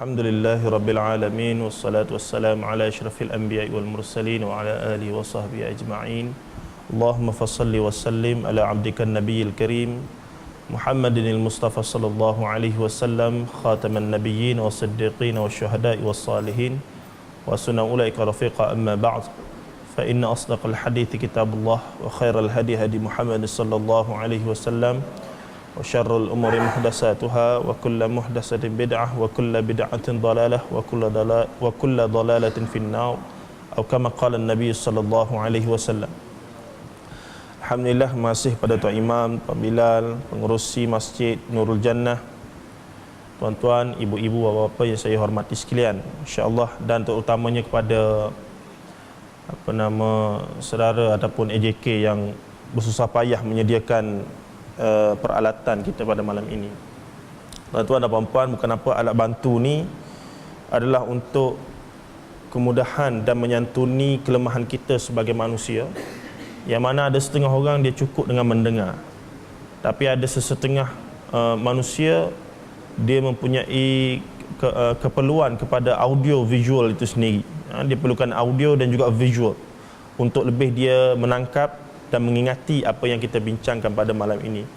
Alhamdulillahi Rabbil Alamin. Wassalatu wassalamu ala ashrafil anbiya'i wal mursalin wa ala alihi wa sahbihi ajma'in. Allahumma fassalli wa sallim ala abdika nabiyil karim Muhammadin al-Mustafa sallallahu alaihi wasallam, khataman nabiyyin wa siddiqin wa syuhada'i wa salihin wa sunna ulaika rafiqa, amma ba'd. Fa inna asdaqal hadithi kitabullah wa khairal hadi hadi Muhammad sallallahu alaihi wasallam wa syarrul umuri muhdatsatuha wa kullu muhdatsatin bid'ah wa kullu bid'atin dhalalah wa kullu dhalalatin finnar, atau kama qala an-nabi sallallahu alaihi wasallam. Alhamdulillah, masih pada Tuan Imam, Tuan Bilal, pengurusi Masjid Nurul Jannah, tuan-tuan, ibu-ibu, bapa-bapa yang saya hormati sekalian, insya-Allah, dan terutamanya kepada saudara ataupun AJK yang bersusah payah menyediakan peralatan kita pada malam ini. Tuan-tuan dan puan-puan, bukan apa, alat bantu ni adalah untuk kemudahan dan menyantuni kelemahan kita sebagai manusia, yang mana ada setengah orang dia cukup dengan mendengar, tapi ada sesetengah manusia dia mempunyai keperluan kepada audio visual itu sendiri. Dia perlukan audio dan juga visual untuk lebih dia menangkap dan mengingati apa yang kita bincangkan pada malam ini.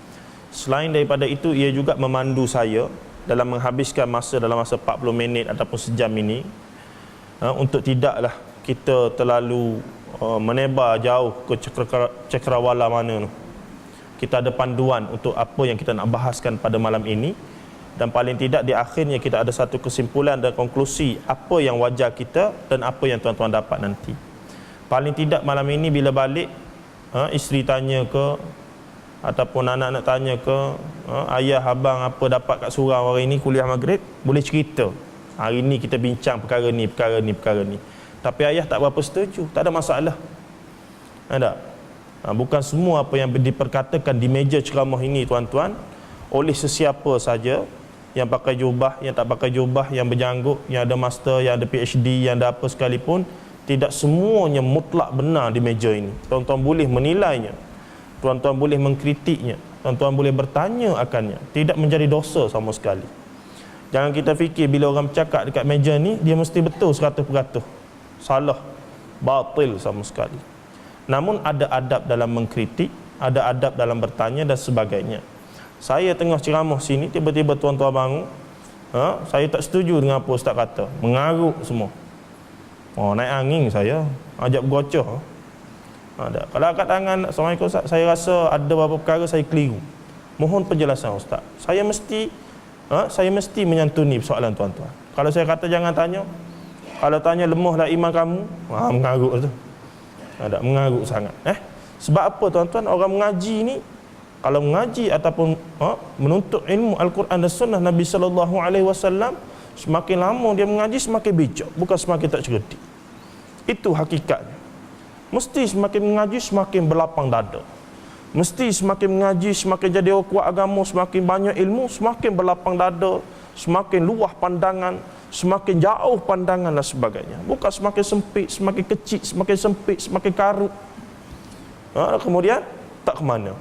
Selain daripada itu, ia juga memandu saya dalam menghabiskan masa dalam masa 40 minit ataupun sejam ini, untuk tidaklah kita terlalu menebar jauh ke cakrawala mana tu. Kita ada panduan untuk apa yang kita nak bahaskan pada malam ini, dan paling tidak di akhirnya kita ada satu kesimpulan dan konklusi apa yang wajar kita dan apa yang tuan-tuan dapat nanti. Paling tidak malam ini bila balik, isteri tanya ke, ataupun anak-anak tanya ke, ayah, abang apa dapat kat surau hari ni kuliah maghrib, boleh cerita. Hari ni kita bincang perkara ni, perkara ni, perkara ni. Tapi ayah tak berapa setuju, tak ada masalah. Ada. Bukan semua apa yang diperkatakan di meja ceramah ini, tuan-tuan, oleh sesiapa saja, yang pakai jubah, yang tak pakai jubah, yang berjanggut, yang ada master, yang ada PhD, yang ada apa sekalipun, tidak semuanya mutlak benar di meja ini. Tuan-tuan boleh menilainya, tuan-tuan boleh mengkritiknya, tuan-tuan boleh bertanya akannya. Tidak menjadi dosa sama sekali. Jangan kita fikir bila orang bercakap dekat meja ni dia mesti betul 100%. Salah, batil sama sekali. Namun ada adab dalam mengkritik, ada adab dalam bertanya dan sebagainya. Saya tengah ceramah sini, tiba-tiba tuan-tuan bangun, saya tak setuju dengan apa ustaz kata, mengaruk semua. Naik angin saya, ajak bergocoh. Ada. Kalau angkat tangan, Assalamualaikum ustaz, saya rasa ada beberapa perkara saya keliru. Mohon penjelasan ustaz. Saya mesti menyantuni soalan tuan-tuan. Kalau saya kata jangan tanya, kalau tanya lemahlah iman kamu, mengaruk tu. Ada, mengaruk sangat. Sebab apa tuan-tuan? Orang mengaji ni, kalau mengaji ataupun menuntut ilmu Al-Quran dan Sunnah Nabi sallallahu alaihi wasallam, semakin lama dia mengaji semakin bijak, bukan semakin tak cerdik. Itu hakikatnya. Mesti semakin mengaji semakin berlapang dada. Mesti semakin mengaji semakin jadi orang kuat agama, semakin banyak ilmu semakin berlapang dada, semakin luas pandangan, semakin jauh pandangan dan sebagainya. Bukan semakin sempit, semakin kecil, semakin sempit, semakin karut. Kemudian tak ke mana.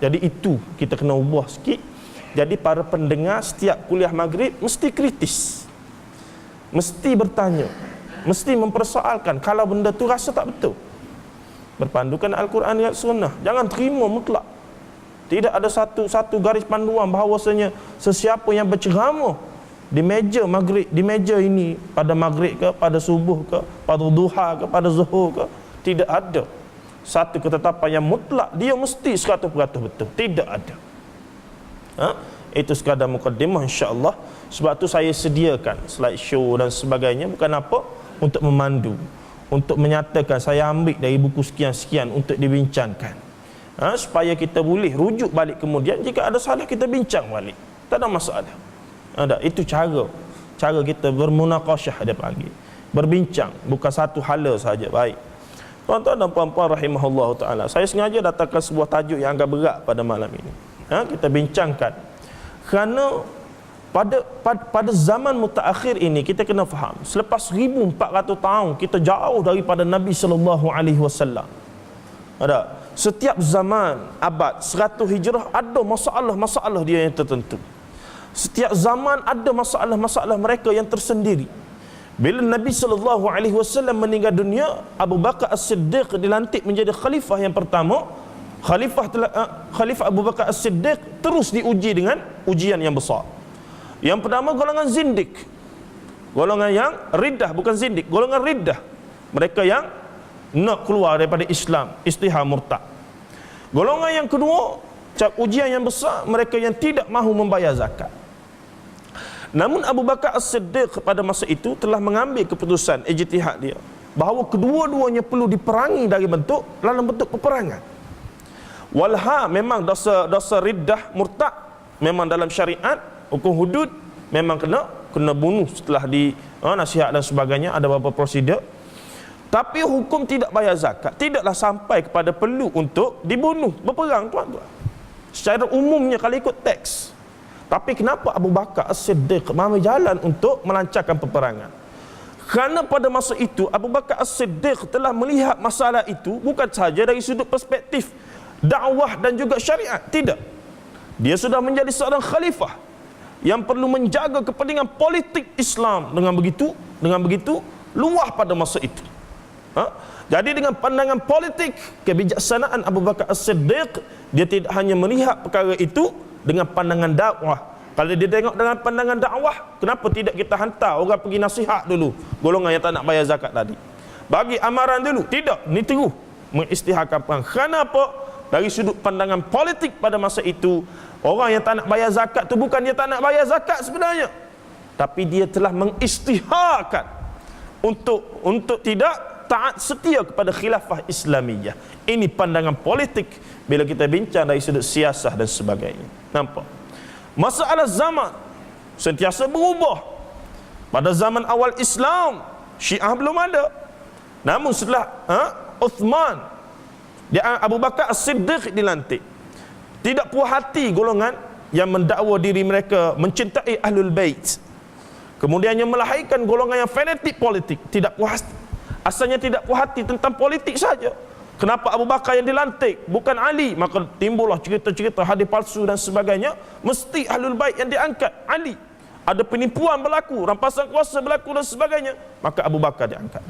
Jadi itu kita kena ubah sikit. Jadi para pendengar setiap kuliah maghrib mesti kritis, mesti bertanya, mesti mempersoalkan kalau benda tu rasa tak betul. Berpandukan Al-Quran dan Sunnah. Jangan terima mutlak. Tidak ada satu garis panduan bahawasanya sesiapa yang berceramah di meja maghrib, di meja ini pada maghrib ke, pada subuh ke, pada duha ke, pada zuhur ke, tidak ada satu ketetapan yang mutlak dia mesti 100% betul. Tidak ada. Itu sekadar mukaddimah, insya-Allah. Sebab tu saya sediakan slide show dan sebagainya, bukan apa, untuk memandu, untuk menyatakan saya ambil dari buku sekian-sekian untuk dibincangkan, supaya kita boleh rujuk balik kemudian. Jika ada salah kita bincang balik, tak ada masalah. Itu cara kita bermunaqasyah, dia panggil, berbincang, bukan satu hala saja. Baik tuan-tuan dan puan-puan rahimahullah ta'ala, saya sengaja datangkan sebuah tajuk yang agak berat pada malam ini. Kita bincangkan kerana pada zaman mutaakhir ini kita kena faham, selepas 1400 tahun kita jauh daripada Nabi sallallahu alaihi wasallam. Setiap zaman abad 100 hijrah ada masalah-masalah dia yang tertentu. Setiap zaman ada masalah-masalah mereka yang tersendiri. Bila Nabi SAW meninggal dunia, Abu Bakar As-Siddiq dilantik menjadi khalifah yang pertama. Khalifah Abu Bakar As-Siddiq terus diuji dengan ujian yang besar. Yang pertama, golongan zindik, golongan yang riddah, bukan zindik, golongan riddah, mereka yang nak keluar daripada Islam, istihar murtad. Golongan yang kedua, ujian yang besar, mereka yang tidak mahu membayar zakat. Namun Abu Bakar As-Siddiq pada masa itu telah mengambil keputusan ijtihad dia bahawa kedua-duanya perlu diperangi dalam bentuk peperangan. Walha memang dosa riddah murtad memang dalam syariat hukum hudud memang kena bunuh setelah nasihat dan sebagainya, ada beberapa prosedur. Tapi hukum tidak bayar zakat tidaklah sampai kepada perlu untuk dibunuh, berperang, tuan-tuan. Secara umumnya kalau ikut teks. Tapi kenapa Abu Bakar As-Siddiq mengambil jalan untuk melancarkan peperangan? Kerana pada masa itu Abu Bakar As-Siddiq telah melihat masalah itu bukan sahaja dari sudut perspektif dakwah dan juga syariat. Tidak. Dia sudah menjadi seorang khalifah yang perlu menjaga kepentingan politik Islam dengan begitu luas pada masa itu. Jadi dengan pandangan politik, kebijaksanaan Abu Bakar As-Siddiq, dia tidak hanya melihat perkara itu dengan pandangan dakwah. Kalau dia tengok dengan pandangan dakwah, kenapa tidak kita hantar orang pergi nasihat dulu golongan yang tak nak bayar zakat tadi? Bagi amaran dulu. Tidak, ni terus mengisytiharkan perang. Kenapa? Dari sudut pandangan politik pada masa itu, orang yang tak nak bayar zakat tu bukan dia tak nak bayar zakat sebenarnya, tapi dia telah mengisytiharkan untuk tidak taat setia kepada khilafah Islamiyah. Ini pandangan politik bila kita bincang dari sudut siasah dan sebagainya. Nampak? Masalah zaman sentiasa berubah. Pada zaman awal Islam, Syiah belum ada. Namun setelah Uthman, Abu Bakar As-Siddiq dilantik, tidak puas hati golongan yang mendakwa diri mereka mencintai Ahlul Bait, kemudiannya melahirkan golongan yang fanatik politik. Tidak puas, asalnya tidak puas hati tentang politik saja. Kenapa Abu Bakar yang dilantik, bukan Ali? Maka timbullah cerita-cerita hadis palsu dan sebagainya. Mesti Ahlul Bait yang diangkat, Ali. Ada penipuan berlaku, rampasan kuasa berlaku dan sebagainya, maka Abu Bakar diangkat.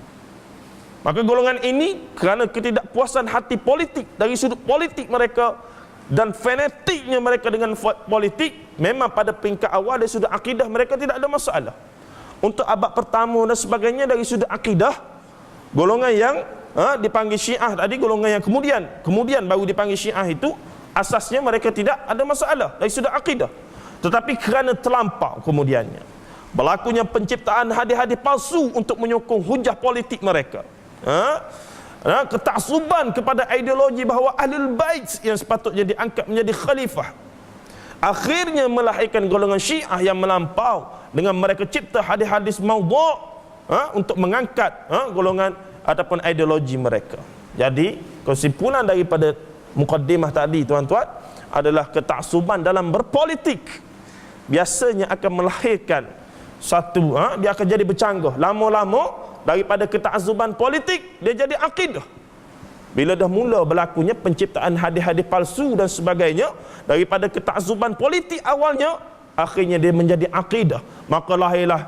Maka golongan ini kerana ketidakpuasan hati politik dari sudut politik mereka dan fanatiknya mereka dengan politik, memang pada peringkat awal dari sudut akidah mereka tidak ada masalah. Untuk abad pertama dan sebagainya dari sudut akidah, golongan yang dipanggil Syiah tadi, golongan yang kemudian baru dipanggil Syiah itu, asasnya mereka tidak ada masalah dari sudut akidah. Tetapi kerana terlampau kemudiannya berlakunya penciptaan hadis-hadis palsu untuk menyokong hujah politik mereka, ketaksuban kepada ideologi bahawa Ahlul Bait yang sepatutnya diangkat menjadi khalifah, akhirnya melahirkan golongan Syiah yang melampau dengan mereka cipta hadis-hadis maudhu' untuk mengangkat golongan ataupun ideologi mereka. Jadi kesimpulan daripada mukaddimah tadi, tuan-tuan, adalah ketaksuban dalam berpolitik biasanya akan melahirkan satu, dia akan jadi bercanggah. Lama-lama daripada ketaksuban politik dia jadi akidah. Bila dah mula berlakunya penciptaan hadis-hadis palsu dan sebagainya daripada ketaksuban politik awalnya, akhirnya dia menjadi akidah. Maka lahirlah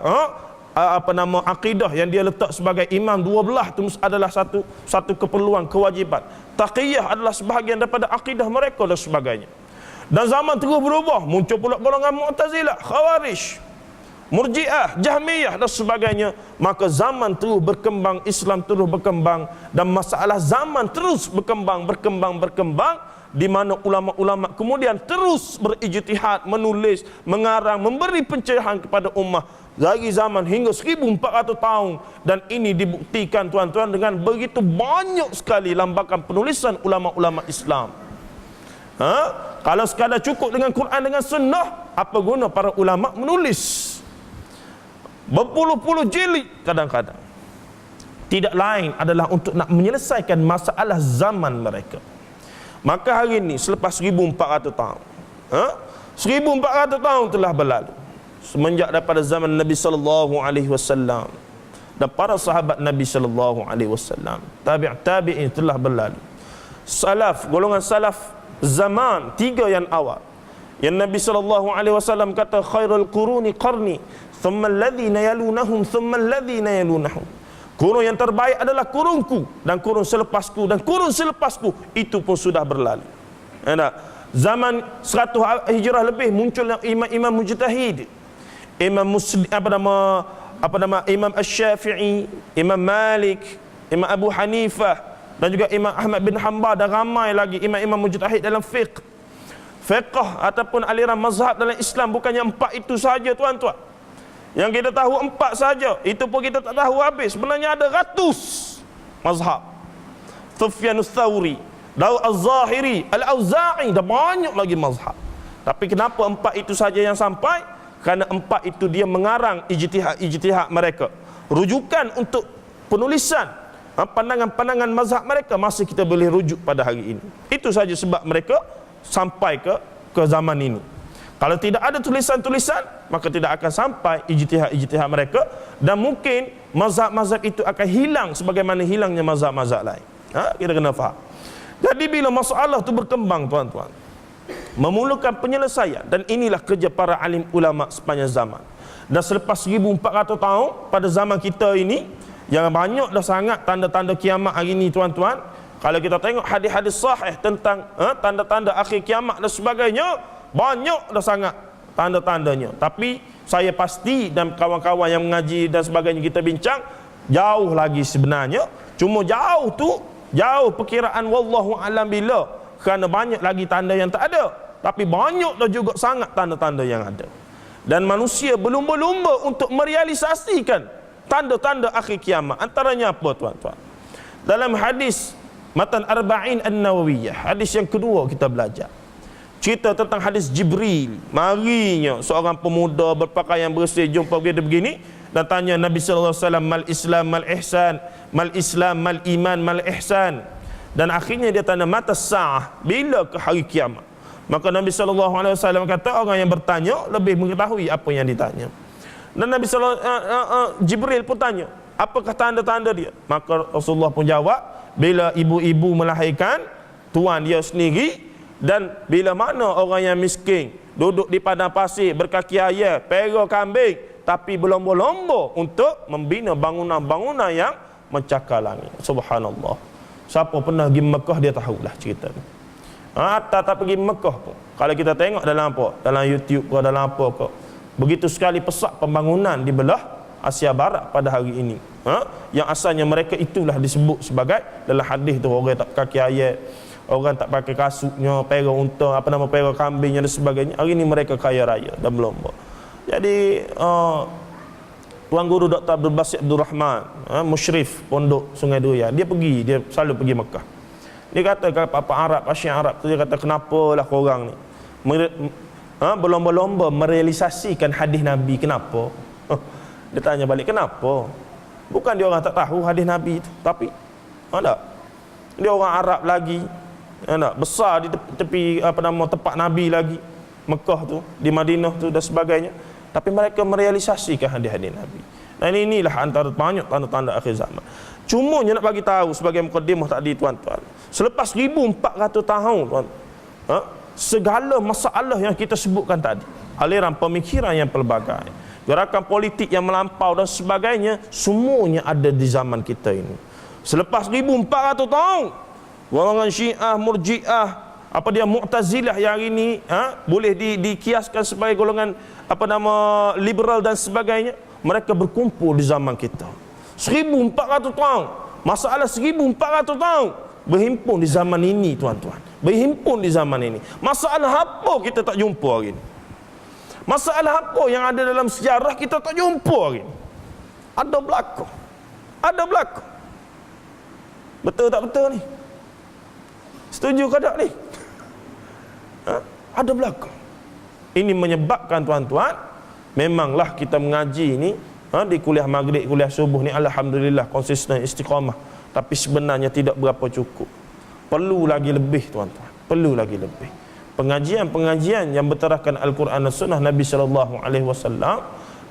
akidah yang dia letak sebagai imam dua belah itu adalah satu keperluan, kewajiban. Taqiyah adalah sebahagian daripada akidah mereka dan sebagainya. Dan zaman terus berubah, muncul pula golongan Mu'tazilah, Khawarij, Murji'ah, Jahmiyah dan sebagainya. Maka zaman terus berkembang, Islam terus berkembang, dan masalah zaman terus berkembang, di mana ulama-ulama kemudian terus berijtihad, menulis, mengarang, memberi pencerahan kepada ummah dari zaman hingga 1400 tahun. Dan ini dibuktikan, tuan-tuan, dengan begitu banyak sekali lambakan penulisan ulama-ulama Islam. Kalau sekadar cukup dengan Quran dengan sunnah, apa guna para ulama menulis berpuluh-puluh jilid kadang-kadang? Tidak lain adalah untuk nak menyelesaikan masalah zaman mereka. Maka hari ini selepas 1400 tahun, 1400 tahun telah berlalu semenjak daripada zaman Nabi sallallahu alaihi wasallam dan para sahabat Nabi sallallahu alaihi wasallam, tabi'in telah berlalu. Salaf, golongan salaf zaman tiga yang awal, Yang Nabi SAW kata khairul quruni qarni, thumma alladhina yalunahum, thumma alladhina yalunahum. Kurun yang terbaik adalah kurunku, dan kurun selepasku, dan kurun selepasku. Itu pun sudah berlalu. Zaman 100 hijrah lebih muncul imam-imam mujtahid, Imam Muslim, Imam Asy-Syafi'i, Imam Malik, Imam Abu Hanifah, dan juga Imam Ahmad bin Hanbal, dan ramai lagi imam-imam mujtahid dalam fiqh ataupun aliran mazhab dalam Islam. Bukannya 4 itu saja, tuan-tuan. Yang kita tahu 4 saja, itu pun kita tak tahu habis. Sebenarnya ada ratus mazhab. Sufyan Ats-Tsauri, Daud Az-Zahiri, Al-Auza'i, dan banyak lagi mazhab. Tapi kenapa 4 itu saja yang sampai? Kerana 4 itu dia mengarang ijtihad mereka, rujukan untuk penulisan pandangan-pandangan mazhab mereka masih kita boleh rujuk pada hari ini. Itu saja sebab mereka sampai ke zaman ini. Kalau tidak ada tulisan-tulisan, maka tidak akan sampai ijtihad mereka, dan mungkin mazhab-mazhab itu akan hilang sebagaimana hilangnya mazhab-mazhab lain. Kita kena faham. Jadi bila masalah itu berkembang, tuan-tuan, memerlukan penyelesaian, dan inilah kerja para alim ulama sepanjang zaman. Dan selepas 1400 tahun pada zaman kita ini, yang banyak dah sangat tanda-tanda kiamat hari ini, tuan-tuan. Kalau kita tengok hadis-hadis sahih tentang tanda-tanda akhir kiamat dan sebagainya, banyak dah sangat tanda-tandanya. Tapi saya pasti, dan kawan-kawan yang mengaji dan sebagainya kita bincang, jauh lagi sebenarnya. Cuma jauh perkiraan wallahu alam bila, kerana banyak lagi tanda yang tak ada, tapi banyak dah juga sangat tanda-tanda yang ada. Dan manusia berlumba-lumba untuk merealisasikan tanda-tanda akhir kiamat. Antaranya apa, tuan-tuan? Dalam hadis Matan Arba'in An-Nawawiyah, hadis yang kedua kita belajar, cerita tentang hadis Jibril. Marinya seorang pemuda berpakaian bersih jumpa begini dan tanya Nabi sallallahu alaihi wasallam, mal Islam mal ihsan, mal Islam mal iman mal ihsan. Dan akhirnya dia tanya, mata sa'ah, bila ke hari kiamat? Maka Nabi sallallahu alaihi wasallam kata, orang yang bertanya lebih mengetahui apa yang ditanya. Dan Nabi Jibril pun tanya, apakah tanda-tanda dia? Maka Rasulullah pun jawab, bila ibu-ibu melahirkan tuan dia sendiri, dan bila mana orang yang miskin duduk di padang pasir berkaki ayam, pera kambing, tapi berlomba-lomba untuk membina bangunan-bangunan yang mencakar langit. Subhanallah. Siapa pernah pergi Mekah dia tahulah cerita ni. Tak pergi Mekah pun, kalau kita tengok dalam apa, dalam YouTube ke, dalam apa ke, begitu sekali pesat pembangunan di belah Asia Barat pada hari ini. Yang asalnya mereka itulah disebut sebagai, dalam hadis tu, orang tak kaki ayat, orang tak pakai kasutnya, pera unta, pera kambingnya dan sebagainya. Hari ini mereka kaya raya dan berlomba. Jadi Tuan Guru Dr. Abdul Basit Abdul Rahman, musyrif pondok Sungai Durian, dia selalu pergi Mekah. Dia kata ke apa Arab, Asyik Arab tu, dia kata, kenapalah korang ni berlomba-lomba merealisasikan hadis Nabi, kenapa? Dia tanya balik, kenapa? Bukan dia orang tak tahu hadis Nabi itu, tapi dia orang Arab lagi, besar di tepi tempat Nabi lagi, Mekah tu, di Madinah tu dan sebagainya, tapi mereka merealisasikan hadis-hadis Nabi. Dan inilah antara banyak tanda-tanda akhir zaman. Cuma nak bagi tahu sebagai mukadimah tadi, tuan-tuan, selepas 1400 tahun, tuan, segala masalah yang kita sebutkan tadi, aliran pemikiran yang pelbagai, gerakan politik yang melampau dan sebagainya, semuanya ada di zaman kita ini. Selepas 1400 tahun, golongan Syiah, Murji'ah, Mu'tazilah yang hari ini boleh dikiaskan sebagai golongan liberal dan sebagainya, mereka berkumpul di zaman kita. 1400 tahun, masalah 1400 tahun berhimpun di zaman ini, tuan-tuan. Berhimpun di zaman ini. Masalah apa kita tak jumpa hari ini? Masalah apa yang ada dalam sejarah kita tak jumpa hari ini? Ada berlaku. Betul tak betul ni? Setuju ke tak ni? Ada berlaku. Ini menyebabkan, tuan-tuan, memanglah kita mengaji ni di kuliah maghrib, kuliah subuh ni, alhamdulillah konsisten, istiqamah, tapi sebenarnya tidak berapa cukup. Perlu lagi lebih, tuan-tuan. Perlu lagi lebih. Pengajian-pengajian yang bertarafkan Al-Quran dan Sunnah Nabi SAW,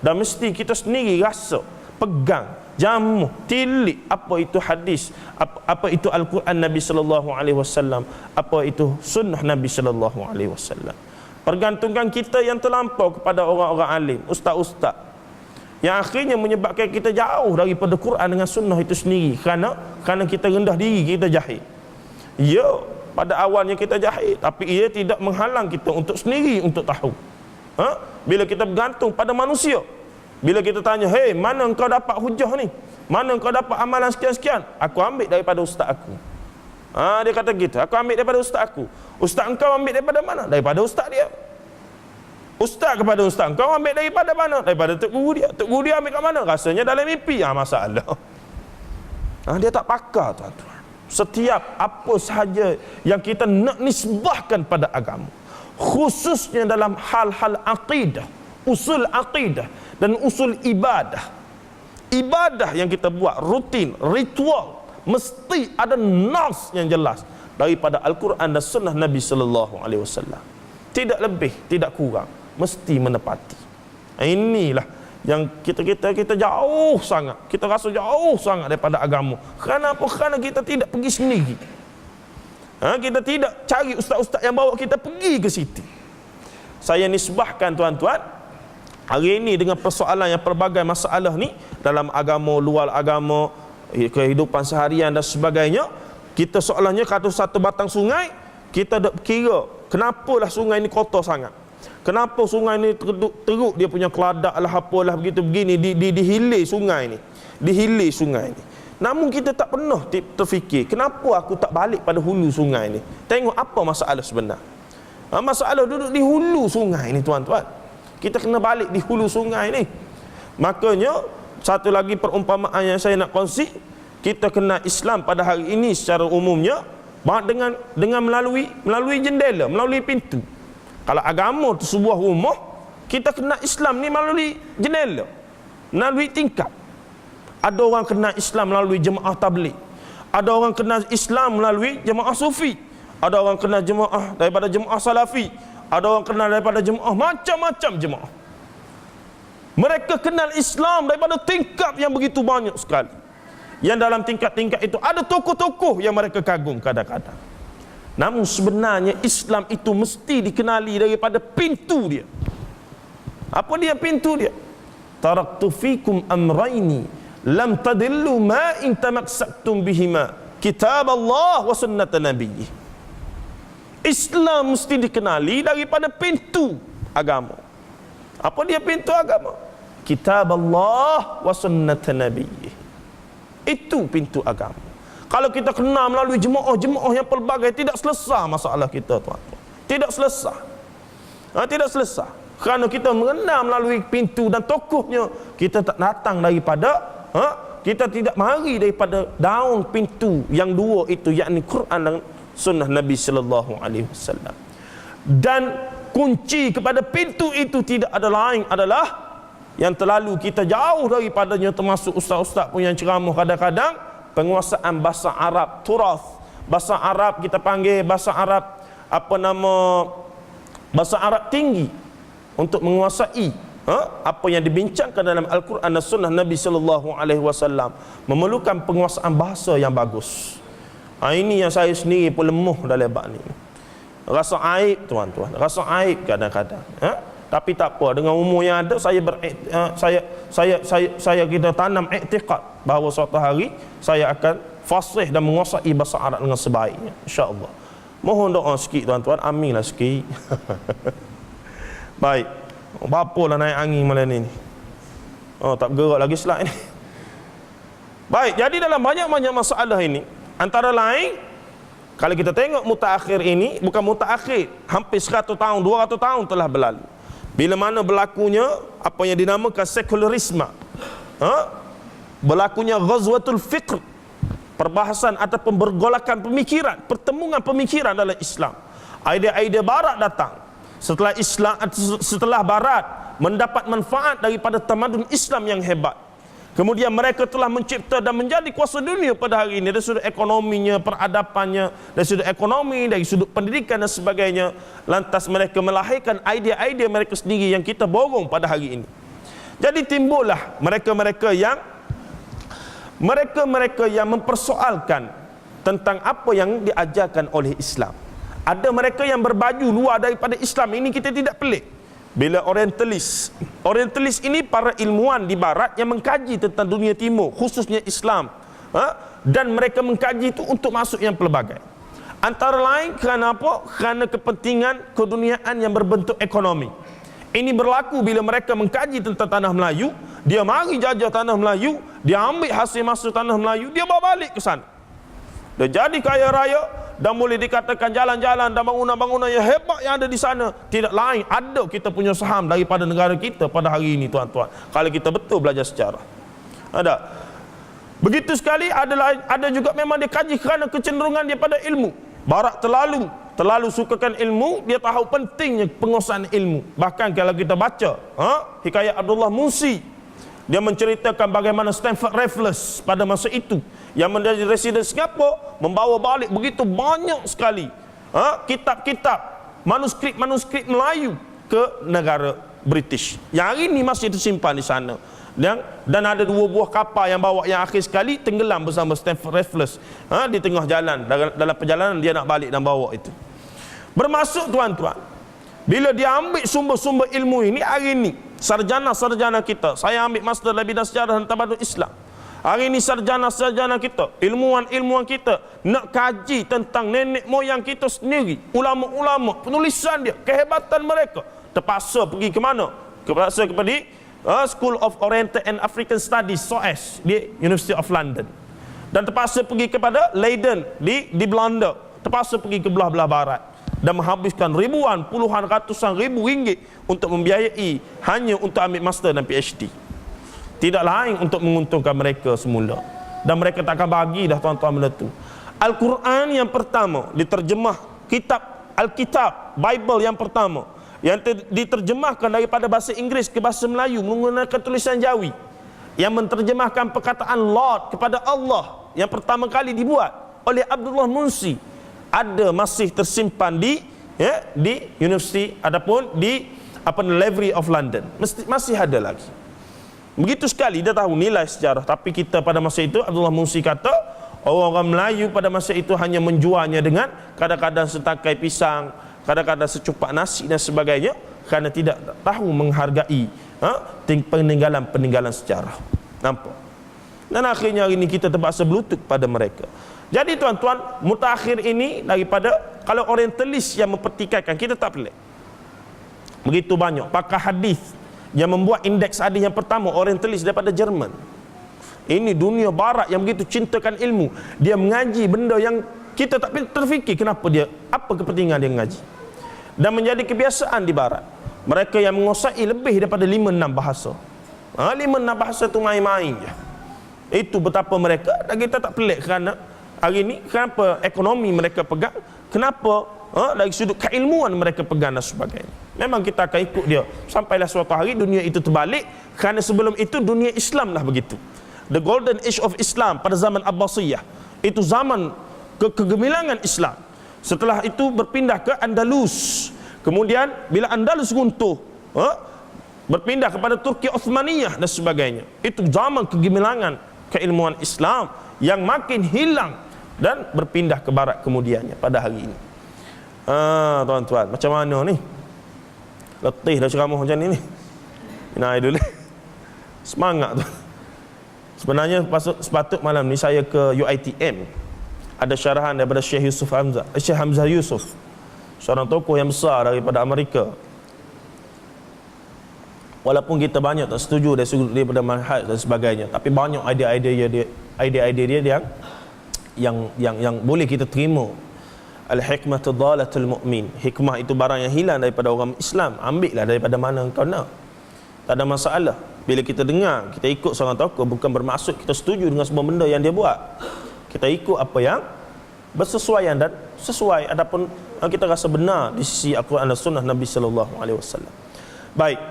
dan mesti kita sendiri rasa, pegang, jamu, tilik apa itu hadis, apa itu Al-Quran Nabi SAW, apa itu Sunnah Nabi SAW. Pergantungan kita yang terlampau kepada orang-orang alim, ustaz-ustaz, yang akhirnya menyebabkan kita jauh daripada Quran dengan sunnah itu sendiri, kerana kita rendah diri, kita jahil. Ya, pada awalnya kita jahil, tapi ia tidak menghalang kita untuk sendiri untuk tahu. Bila kita bergantung pada manusia, bila kita tanya, "Hei, mana engkau dapat hujah ni? Mana engkau dapat amalan sekian-sekian?" "Aku ambil daripada ustaz aku." Dia kata gitu, "Aku ambil daripada ustaz aku." "Ustaz engkau ambil daripada mana?" "Daripada ustaz dia." "Ustaz kepada ustaz engkau ambil daripada mana?" "Daripada tok guru dia." "Tok guru dia ambil kat mana?" "Rasanya dalam mimpi." Masalah. Dia tak pakar, tuan-tuan. Setiap apa sahaja yang kita nak nisbahkan pada agama, khususnya dalam hal-hal akidah, usul akidah dan usul ibadah. Ibadah yang kita buat rutin, ritual, mesti ada nas yang jelas daripada Al-Quran dan sunnah Nabi sallallahu alaihi wasallam. Tidak lebih, tidak kurang, mesti menepati. Inilah yang kita jauh sangat, kita rasa jauh sangat daripada agama. Kenapa? Kerana kita tidak pergi sendiri. Kita tidak cari ustaz-ustaz yang bawa kita pergi ke situ. Saya nisbahkan, tuan-tuan, hari ini dengan persoalan yang pelbagai masalah ni dalam agama, luar agama, kehidupan seharian dan sebagainya, kita seolahnya kata satu batang sungai, kita dak kira kenapalah sungai ni kotor sangat, kenapa sungai ni teruk dia punya keladak lah, apalah begitu begini, dihilir sungai ni, dihilir sungai ni. Namun kita tak pernah terfikir, kenapa aku tak balik pada hulu sungai ni, tengok apa masalah sebenar. Masalah duduk di hulu sungai ni, tuan-tuan. Kita kena balik di hulu sungai ni. Makanya satu lagi perumpamaan yang saya nak kongsi, kita kena Islam pada hari ini secara umumnya dengan melalui jendela, melalui pintu. Kalau agama tu sebuah rumah, kita kena Islam ni melalui jendela, melalui tingkap. Ada orang kena Islam melalui jemaah tabligh, ada orang kena Islam melalui jemaah sufi, ada orang kena jemaah daripada jemaah salafi, ada orang kenal daripada jemaah, macam-macam jemaah. Mereka kenal Islam daripada tingkap yang begitu banyak sekali. Yang dalam tingkat-tingkat itu ada tokoh-tokoh yang mereka kagum kadang-kadang. Namun sebenarnya Islam itu mesti dikenali daripada pintu dia. Apa dia pintu dia? Taraktu fikum amraini lam tadillu ma in tamassaktum bihima, kitab Allah wa sunnat nabiyyi. Islam mesti dikenali daripada pintu agama. Apa dia pintu agama? Kitab Allah wa sunnat nabiyyi. Itu pintu agama. Kalau kita kenal melalui jemaah-jemaah yang pelbagai, tidak selesai masalah kita, tuan-tuan. Tidak selesai. Tidak selesai. Kerana kita mengenal melalui pintu dan tokohnya, kita tak datang daripada kita tidak mari daripada daun pintu yang dua itu, yakni Quran dan sunnah Nabi sallallahu alaihi wasallam. Dan kunci kepada pintu itu tidak ada lain adalah yang terlalu kita jauh daripadanya, termasuk ustaz-ustaz pun yang ceramah kadang-kadang, penguasaan bahasa Arab turath. Bahasa Arab kita panggil bahasa Arab bahasa Arab tinggi, untuk menguasai apa yang dibincangkan dalam Al-Quran dan sunnah Nabi sallallahu alaihi wasallam, memerlukan penguasaan bahasa yang bagus. Ini yang saya sendiri pun lemah dalam bab ni. Rasa aib, tuan-tuan, rasa aib kadang-kadang. Tapi tak apa, dengan umur yang ada, saya kita tanam iktiqad bahawa suatu hari saya akan fasih dan menguasai bahasa Arab dengan sebaiknya, insya-Allah. Mohon doa sikit, tuan-tuan, aminlah sikit. Baik. Bapalah naik angin malam ni. Tak bergerak lagi slide ni. Baik, jadi dalam banyak-banyak masalah ini, antara lain, kalau kita tengok mutaakhir ini, bukan mutaakhir, hampir 100 tahun, 200 tahun telah berlalu. Bila mana berlakunya apa yang dinamakan sekularisme, berlakunya ghazwatul fikr, perbahasan ataupun bergolakan pemikiran, pertemuan pemikiran dalam Islam. Idea-idea barat datang. Setelah barat mendapat manfaat daripada tamadun Islam yang hebat, kemudian mereka telah mencipta dan menjadi kuasa dunia pada hari ini dari sudut ekonominya, peradabannya, dari sudut ekonomi, dari sudut pendidikan dan sebagainya. Lantas mereka melahirkan idea-idea mereka sendiri yang kita borong pada hari ini. Jadi timbullah mereka-mereka yang mempersoalkan tentang apa yang diajarkan oleh Islam. Ada mereka yang berbaju luar daripada Islam. Ini kita tidak pelik. Bila Orientalis ini para ilmuwan di barat yang mengkaji tentang dunia timur, khususnya Islam, dan mereka mengkaji itu untuk masuk yang pelbagai. Antara lain kerana apa? Kerana kepentingan keduniaan yang berbentuk ekonomi. Ini berlaku bila mereka mengkaji tentang tanah Melayu, dia mari jajah tanah Melayu, dia ambil hasil masuk tanah Melayu, dia bawa balik ke sana. Dia jadi kaya raya, dan boleh dikatakan jalan-jalan dan bangunan-bangunan yang hebat yang ada di sana. Tidak lain, ada kita punya saham daripada negara kita pada hari ini, tuan-tuan. Kalau kita betul belajar sejarah. Ada. Begitu sekali, ada juga memang dia kaji kerana kecenderungan dia pada ilmu. Barat terlalu sukakan ilmu, dia tahu pentingnya penguasaan ilmu. Bahkan kalau kita baca hikayat Abdullah Musi, dia menceritakan bagaimana Stanford Raffles pada masa itu yang menjadi residen Singapura membawa balik begitu banyak sekali kitab-kitab, manuskrip Melayu ke negara British. Yang hari ini masih tersimpan di sana. Dan ada 2 buah kapal yang bawa yang akhir sekali tenggelam bersama Stanford Raffles di tengah jalan. Dalam perjalanan dia nak balik dan bawa itu. Bermaksud tuan-tuan, bila dia ambil sumber-sumber ilmu ini hari ini, sarjana-sarjana kita, saya ambil master dalam bidang sejarah dan tamadun Islam. Hari ini sarjana-sarjana kita, ilmuwan-ilmuwan kita nak kaji tentang nenek moyang kita sendiri, ulama-ulama, penulisan dia, kehebatan mereka. Terpaksa pergi ke mana? Terpaksa kepada School of Oriental and African Studies, SOAS, di University of London. Dan terpaksa pergi kepada Leiden di Belanda. Terpaksa pergi ke belah-belah barat dan menghabiskan ribuan, puluhan, ratusan ribu ringgit untuk membiayai hanya untuk ambil master dan PhD. Tidak lain untuk menguntungkan mereka semula. Dan mereka takkan bagi dah tuan-tuan benda tu. Al-Quran yang pertama diterjemah, Alkitab, Bible yang pertama yang diterjemahkan daripada bahasa Inggeris ke bahasa Melayu menggunakan tulisan Jawi, yang menterjemahkan perkataan Lord kepada Allah yang pertama kali dibuat oleh Abdullah Musi, ada masih tersimpan di University ataupun di Library of London. Masih ada lagi. Begitu sekali dia tahu nilai sejarah. Tapi kita pada masa itu, Abdullah Musi kata, orang-orang Melayu pada masa itu hanya menjualnya dengan kadang-kadang setakai pisang, kadang-kadang secupak nasi dan sebagainya, kerana tidak tahu menghargai peninggalan sejarah. Nampak? Dan akhirnya hari ini kita terpaksa berlutut pada mereka. Jadi tuan-tuan, mutakhir ini daripada, kalau orientalis yang mempertikaikan, kita tak pelik. Begitu banyak pakar hadis yang membuat indeks hadis yang pertama, orientalis daripada Jerman. Ini dunia barat yang begitu cintakan ilmu. Dia mengaji benda yang kita tak terfikir kenapa dia, apa kepentingan dia mengaji. Dan menjadi kebiasaan di barat. Mereka yang menguasai lebih daripada 5-6 bahasa. 5-6 bahasa tu main-main je. Itu betapa mereka, dan kita tak pelik kerana hari ini kenapa ekonomi mereka pegang, kenapa dari sudut keilmuan mereka pegang dan sebagainya. Memang kita akan ikut dia sampailah suatu hari dunia itu terbalik, kerana sebelum itu dunia Islam lah begitu. The golden age of Islam pada zaman Abbasiyah, itu zaman kegemilangan Islam. Setelah itu berpindah ke Andalus. Kemudian bila Andalus runtuh, berpindah kepada Turki Uthmaniyah dan sebagainya. Itu zaman kegemilangan keilmuan Islam yang makin hilang dan berpindah ke barat kemudiannya pada hari ini. Tuan-tuan, macam mana ni? Letih dah ceramah macam ni. Minai dulu. Semangat tu. Sebenarnya sepatut malam ni saya ke UiTM. Ada syarahan daripada Syekh Hamzah Yusuf, seorang tokoh yang besar daripada Amerika. Walaupun kita banyak tak setuju daripada manhaj dan sebagainya, tapi banyak idea-idea dia yang boleh kita terima. Al-hikmatu dhalatul mu'min. Hikmah itu barang yang hilang daripada orang Islam. Ambillah daripada mana engkau nak. Tak ada masalah. Bila kita dengar, kita ikut seorang tokoh, bukan bermaksud kita setuju dengan semua benda yang dia buat. Kita ikut apa yang bersesuaian dan sesuai, adapun kita rasa benar di sisi Al-Quran dan Sunnah Nabi sallallahu alaihi wasallam. Baik.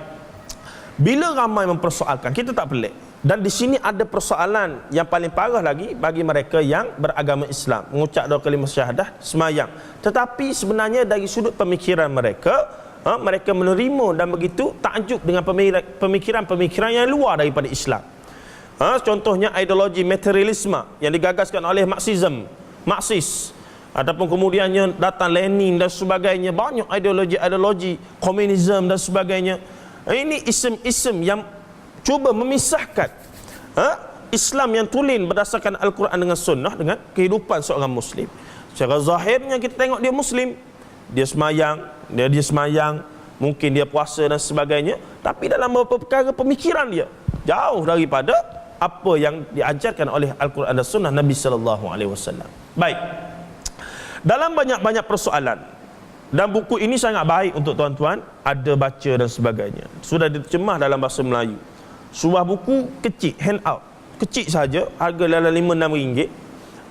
Bila ramai mempersoalkan, kita tak pelik. Dan di sini ada persoalan yang paling parah lagi bagi mereka yang beragama Islam, mengucap dua kalimah syahadah, semayang. Tetapi sebenarnya dari sudut pemikiran mereka, mereka menerima dan begitu takjub dengan pemikiran-pemikiran yang luar daripada Islam. Contohnya ideologi materialisme yang digagaskan oleh Marxis. Ataupun kemudiannya datang Lenin dan sebagainya, banyak ideologi komunisme dan sebagainya. Ini isem-isem yang cuba memisahkan Islam yang tulen berdasarkan Al-Quran dengan Sunnah dengan kehidupan seorang Muslim. Secara zahirnya kita tengok dia Muslim, dia semayang, mungkin dia puasa dan sebagainya, tapi dalam beberapa perkara pemikiran dia jauh daripada apa yang diajarkan oleh Al-Quran dan Sunnah Nabi SAW. Baik, dalam banyak-banyak persoalan, dan buku ini sangat baik untuk tuan-tuan ada baca dan sebagainya, sudah diterjemah dalam bahasa Melayu. Sebuah buku kecil, handout kecil saja, harga dalam 5-6 ringgit,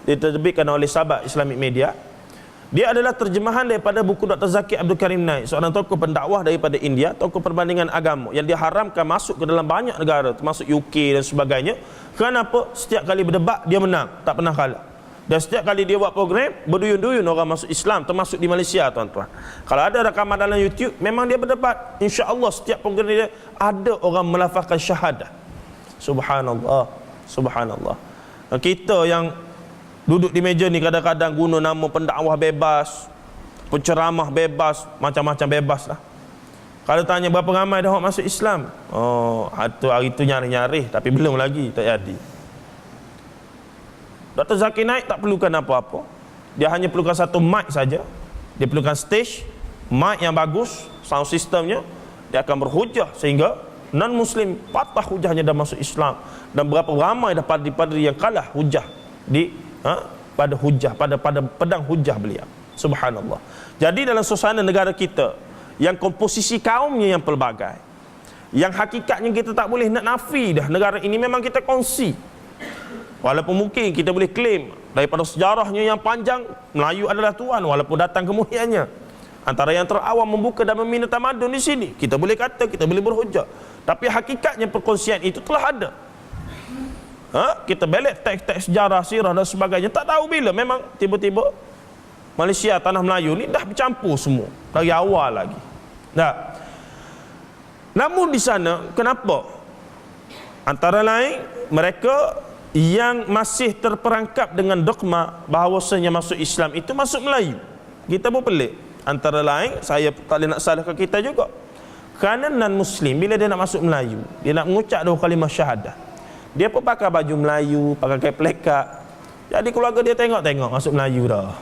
diterbitkan oleh Sahabat Islamic Media. Dia adalah terjemahan daripada buku Dr. Zakir Abdul Karim Naik, seorang tokoh pendakwah daripada India, tokoh perbandingan agama yang diharamkan masuk ke dalam banyak negara termasuk UK dan sebagainya. Kenapa? Setiap kali berdebat dia menang, tak pernah kalah. Dan setiap kali dia buat program, berduyun-duyun orang masuk Islam, termasuk di Malaysia, tuan-tuan. Kalau ada rakaman dalam YouTube, memang dia berdebat. InsyaAllah setiap program dia ada orang melafazkan syahadah. Subhanallah, subhanallah. Kita yang duduk di meja ni kadang-kadang guna nama pendakwah bebas, penceramah bebas, macam-macam bebas lah. Kalau tanya berapa ramai dah masuk Islam, hari tu nyari-nyari, tapi belum lagi, tak jadi. Dr. Zakir Naik tak perlukan apa-apa. Dia hanya perlukan satu mic saja. Dia perlukan stage, mic yang bagus, sound systemnya. Dia akan berhujah sehingga non-Muslim patah hujahnya dan masuk Islam. Dan berapa ramai dah padri-padri yang kalah hujah pada pedang hujah beliau. Subhanallah. Jadi dalam suasana negara kita yang komposisi kaumnya yang pelbagai, yang hakikatnya kita tak boleh nak nafi dah, negara ini memang kita kongsi. Walaupun mungkin kita boleh klaim daripada sejarahnya yang panjang, Melayu adalah tuan walaupun datang kemudiannya. Antara yang terawal membuka dan membina tamadun di sini, kita boleh kata, kita boleh berhujah. Tapi hakikatnya perkongsian itu telah ada. Kita belik teks-teks sejarah, sirah dan sebagainya, tak tahu bila memang tiba-tiba Malaysia, tanah Melayu ni dah bercampur semua dari awal lagi. Nah, namun di sana kenapa? Antara lain mereka yang masih terperangkap dengan dogma bahawasanya masuk Islam itu masuk Melayu. Kita pun pelik. Antara lain, saya tak boleh nak salahkan kita juga, kerana non-Muslim bila dia nak masuk Melayu, dia nak mengucap dua kalimah syahadah, dia pun pakai baju Melayu, pakai plekat. Jadi keluarga dia tengok-tengok masuk Melayu dah.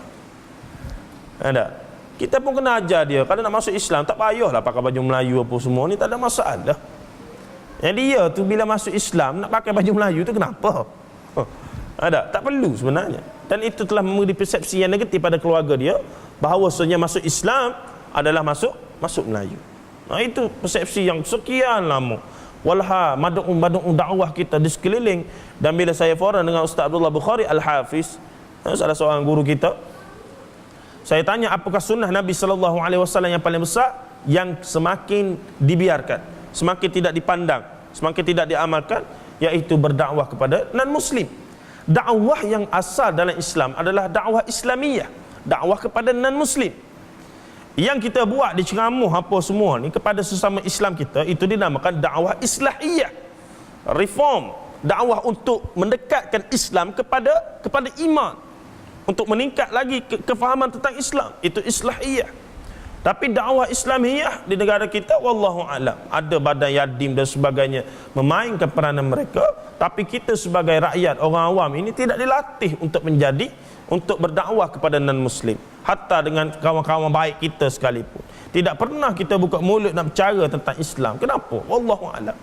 Ada. Kita pun kena ajar dia, kalau nak masuk Islam tak payahlah pakai baju Melayu apa semua ni, tak ada masalah. Jadi dia tu bila masuk Islam nak pakai baju Melayu tu kenapa? Ada, tak perlu sebenarnya. Dan itu telah memberi persepsi yang negatif pada keluarga dia, bahawasanya masuk Islam adalah masuk Melayu. Itu persepsi yang sekian lama. Walha mad'u dakwah kita di sekeliling. Dan bila saya forum dengan Ustaz Abdullah Bukhari Al-Hafiz, salah seorang guru kita, saya tanya apakah sunnah Nabi SAW yang paling besar yang semakin dibiarkan, semakin tidak dipandang, semakin tidak diamalkan, iaitu berdakwah kepada non-Muslim. Dakwah yang asal dalam Islam adalah dakwah Islamiyah, dakwah kepada non-Muslim. Yang kita buat di ceramah apa semua ni kepada sesama Islam kita, itu dinamakan dakwah Islahiyah, reform, dakwah untuk mendekatkan Islam kepada iman, untuk meningkat lagi kefahaman tentang Islam, itu Islahiyah. Tapi dakwah Islamiyah di negara kita, wallahu alam, ada badan yatim dan sebagainya memainkan peranan mereka, tapi kita sebagai rakyat, orang awam ini tidak dilatih untuk berdakwah kepada non-Muslim. Hatta dengan kawan-kawan baik kita sekalipun, tidak pernah kita buka mulut nak bercara tentang Islam. Kenapa? Wallahu alam.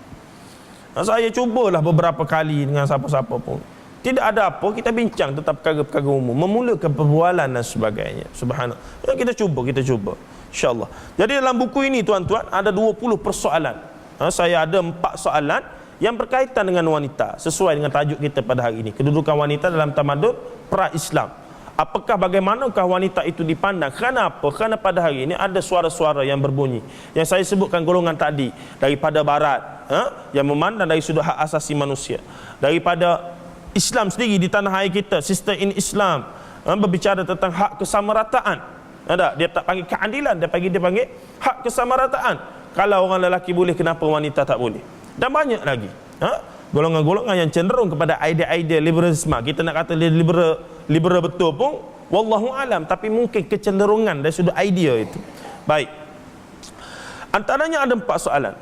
Saya cubalah beberapa kali dengan siapa-siapa pun, tidak ada apa, kita bincang tentang perkara-perkara umum, memulakan perbualan dan sebagainya. Subhanallah. Kita cuba. InsyaAllah. Jadi dalam buku ini tuan-tuan ada 20 persoalan. Saya ada 4 soalan yang berkaitan dengan wanita, sesuai dengan tajuk kita pada hari ini, kedudukan wanita dalam tamadun pra-Islam. Apakah bagaimanakah wanita itu dipandang? Kenapa? Kerana pada hari ini ada suara-suara yang berbunyi, yang saya sebutkan golongan tadi, daripada barat, yang memandang dari sudut hak asasi manusia, daripada Islam sendiri di tanah air kita, sistem in Islam, berbicara tentang hak kesamarataan. Dia tak panggil keadilan, dia panggil hak kesamarataan. Kalau orang lelaki boleh, kenapa wanita tak boleh? Dan banyak lagi golongan-golongan yang cenderung kepada idea-idea liberalisme. Kita nak kata liberal betul pun wallahu alam, tapi mungkin kecenderungan dari sudut idea itu. Baik, antaranya ada 4 soalan.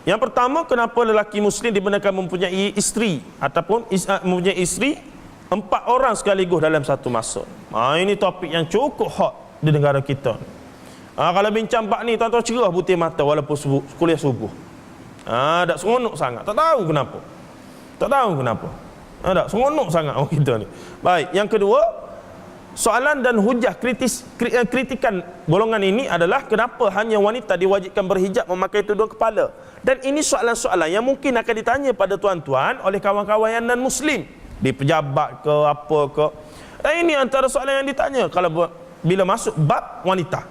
Yang pertama, kenapa lelaki muslim dibenarkan mempunyai isteri ataupun mempunyai isteri 4 orang sekaligus dalam satu masa? Ini topik yang cukup hot di negara kita. Kalau bincang bab ni, tuan-tuan cerah putih mata walaupun kuliah subuh. Tak seronok sangat, tak tahu kenapa. Tak seronok sangat orang kita ni. Baik, yang kedua, soalan dan hujah kritikan golongan ini adalah kenapa hanya wanita diwajibkan berhijab memakai tudung kepala. Dan ini soalan-soalan yang mungkin akan ditanya pada tuan-tuan oleh kawan-kawan yang non-muslim, di pejabat ke apa ke. Dan ini antara soalan yang ditanya kalau bila masuk bab wanita.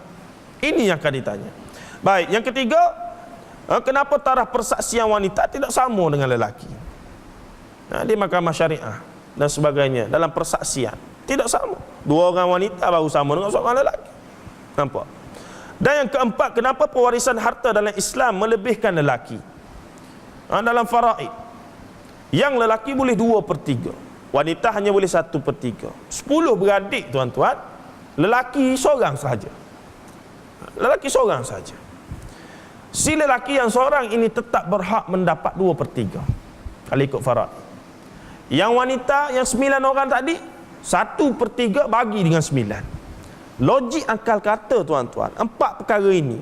Ini yang akan ditanya. Baik, yang ketiga, kenapa taraf persaksian wanita tidak sama dengan lelaki? Di mahkamah syariah dan sebagainya dalam persaksian tidak sama. 2 orang wanita baru sama dengan seorang lelaki. Nampak? Dan yang keempat, kenapa pewarisan harta dalam Islam melebihkan lelaki? Dalam faraid, yang lelaki boleh 2/3, wanita hanya boleh 1/3. 10 beradik tuan-tuan, lelaki seorang sahaja. Si lelaki yang seorang ini tetap berhak mendapat 2/3 kalau ikut faraid. Yang wanita yang 9 orang tadi, 1/3 bagi dengan 9. Logik akal kata tuan-tuan, 4 perkara ini.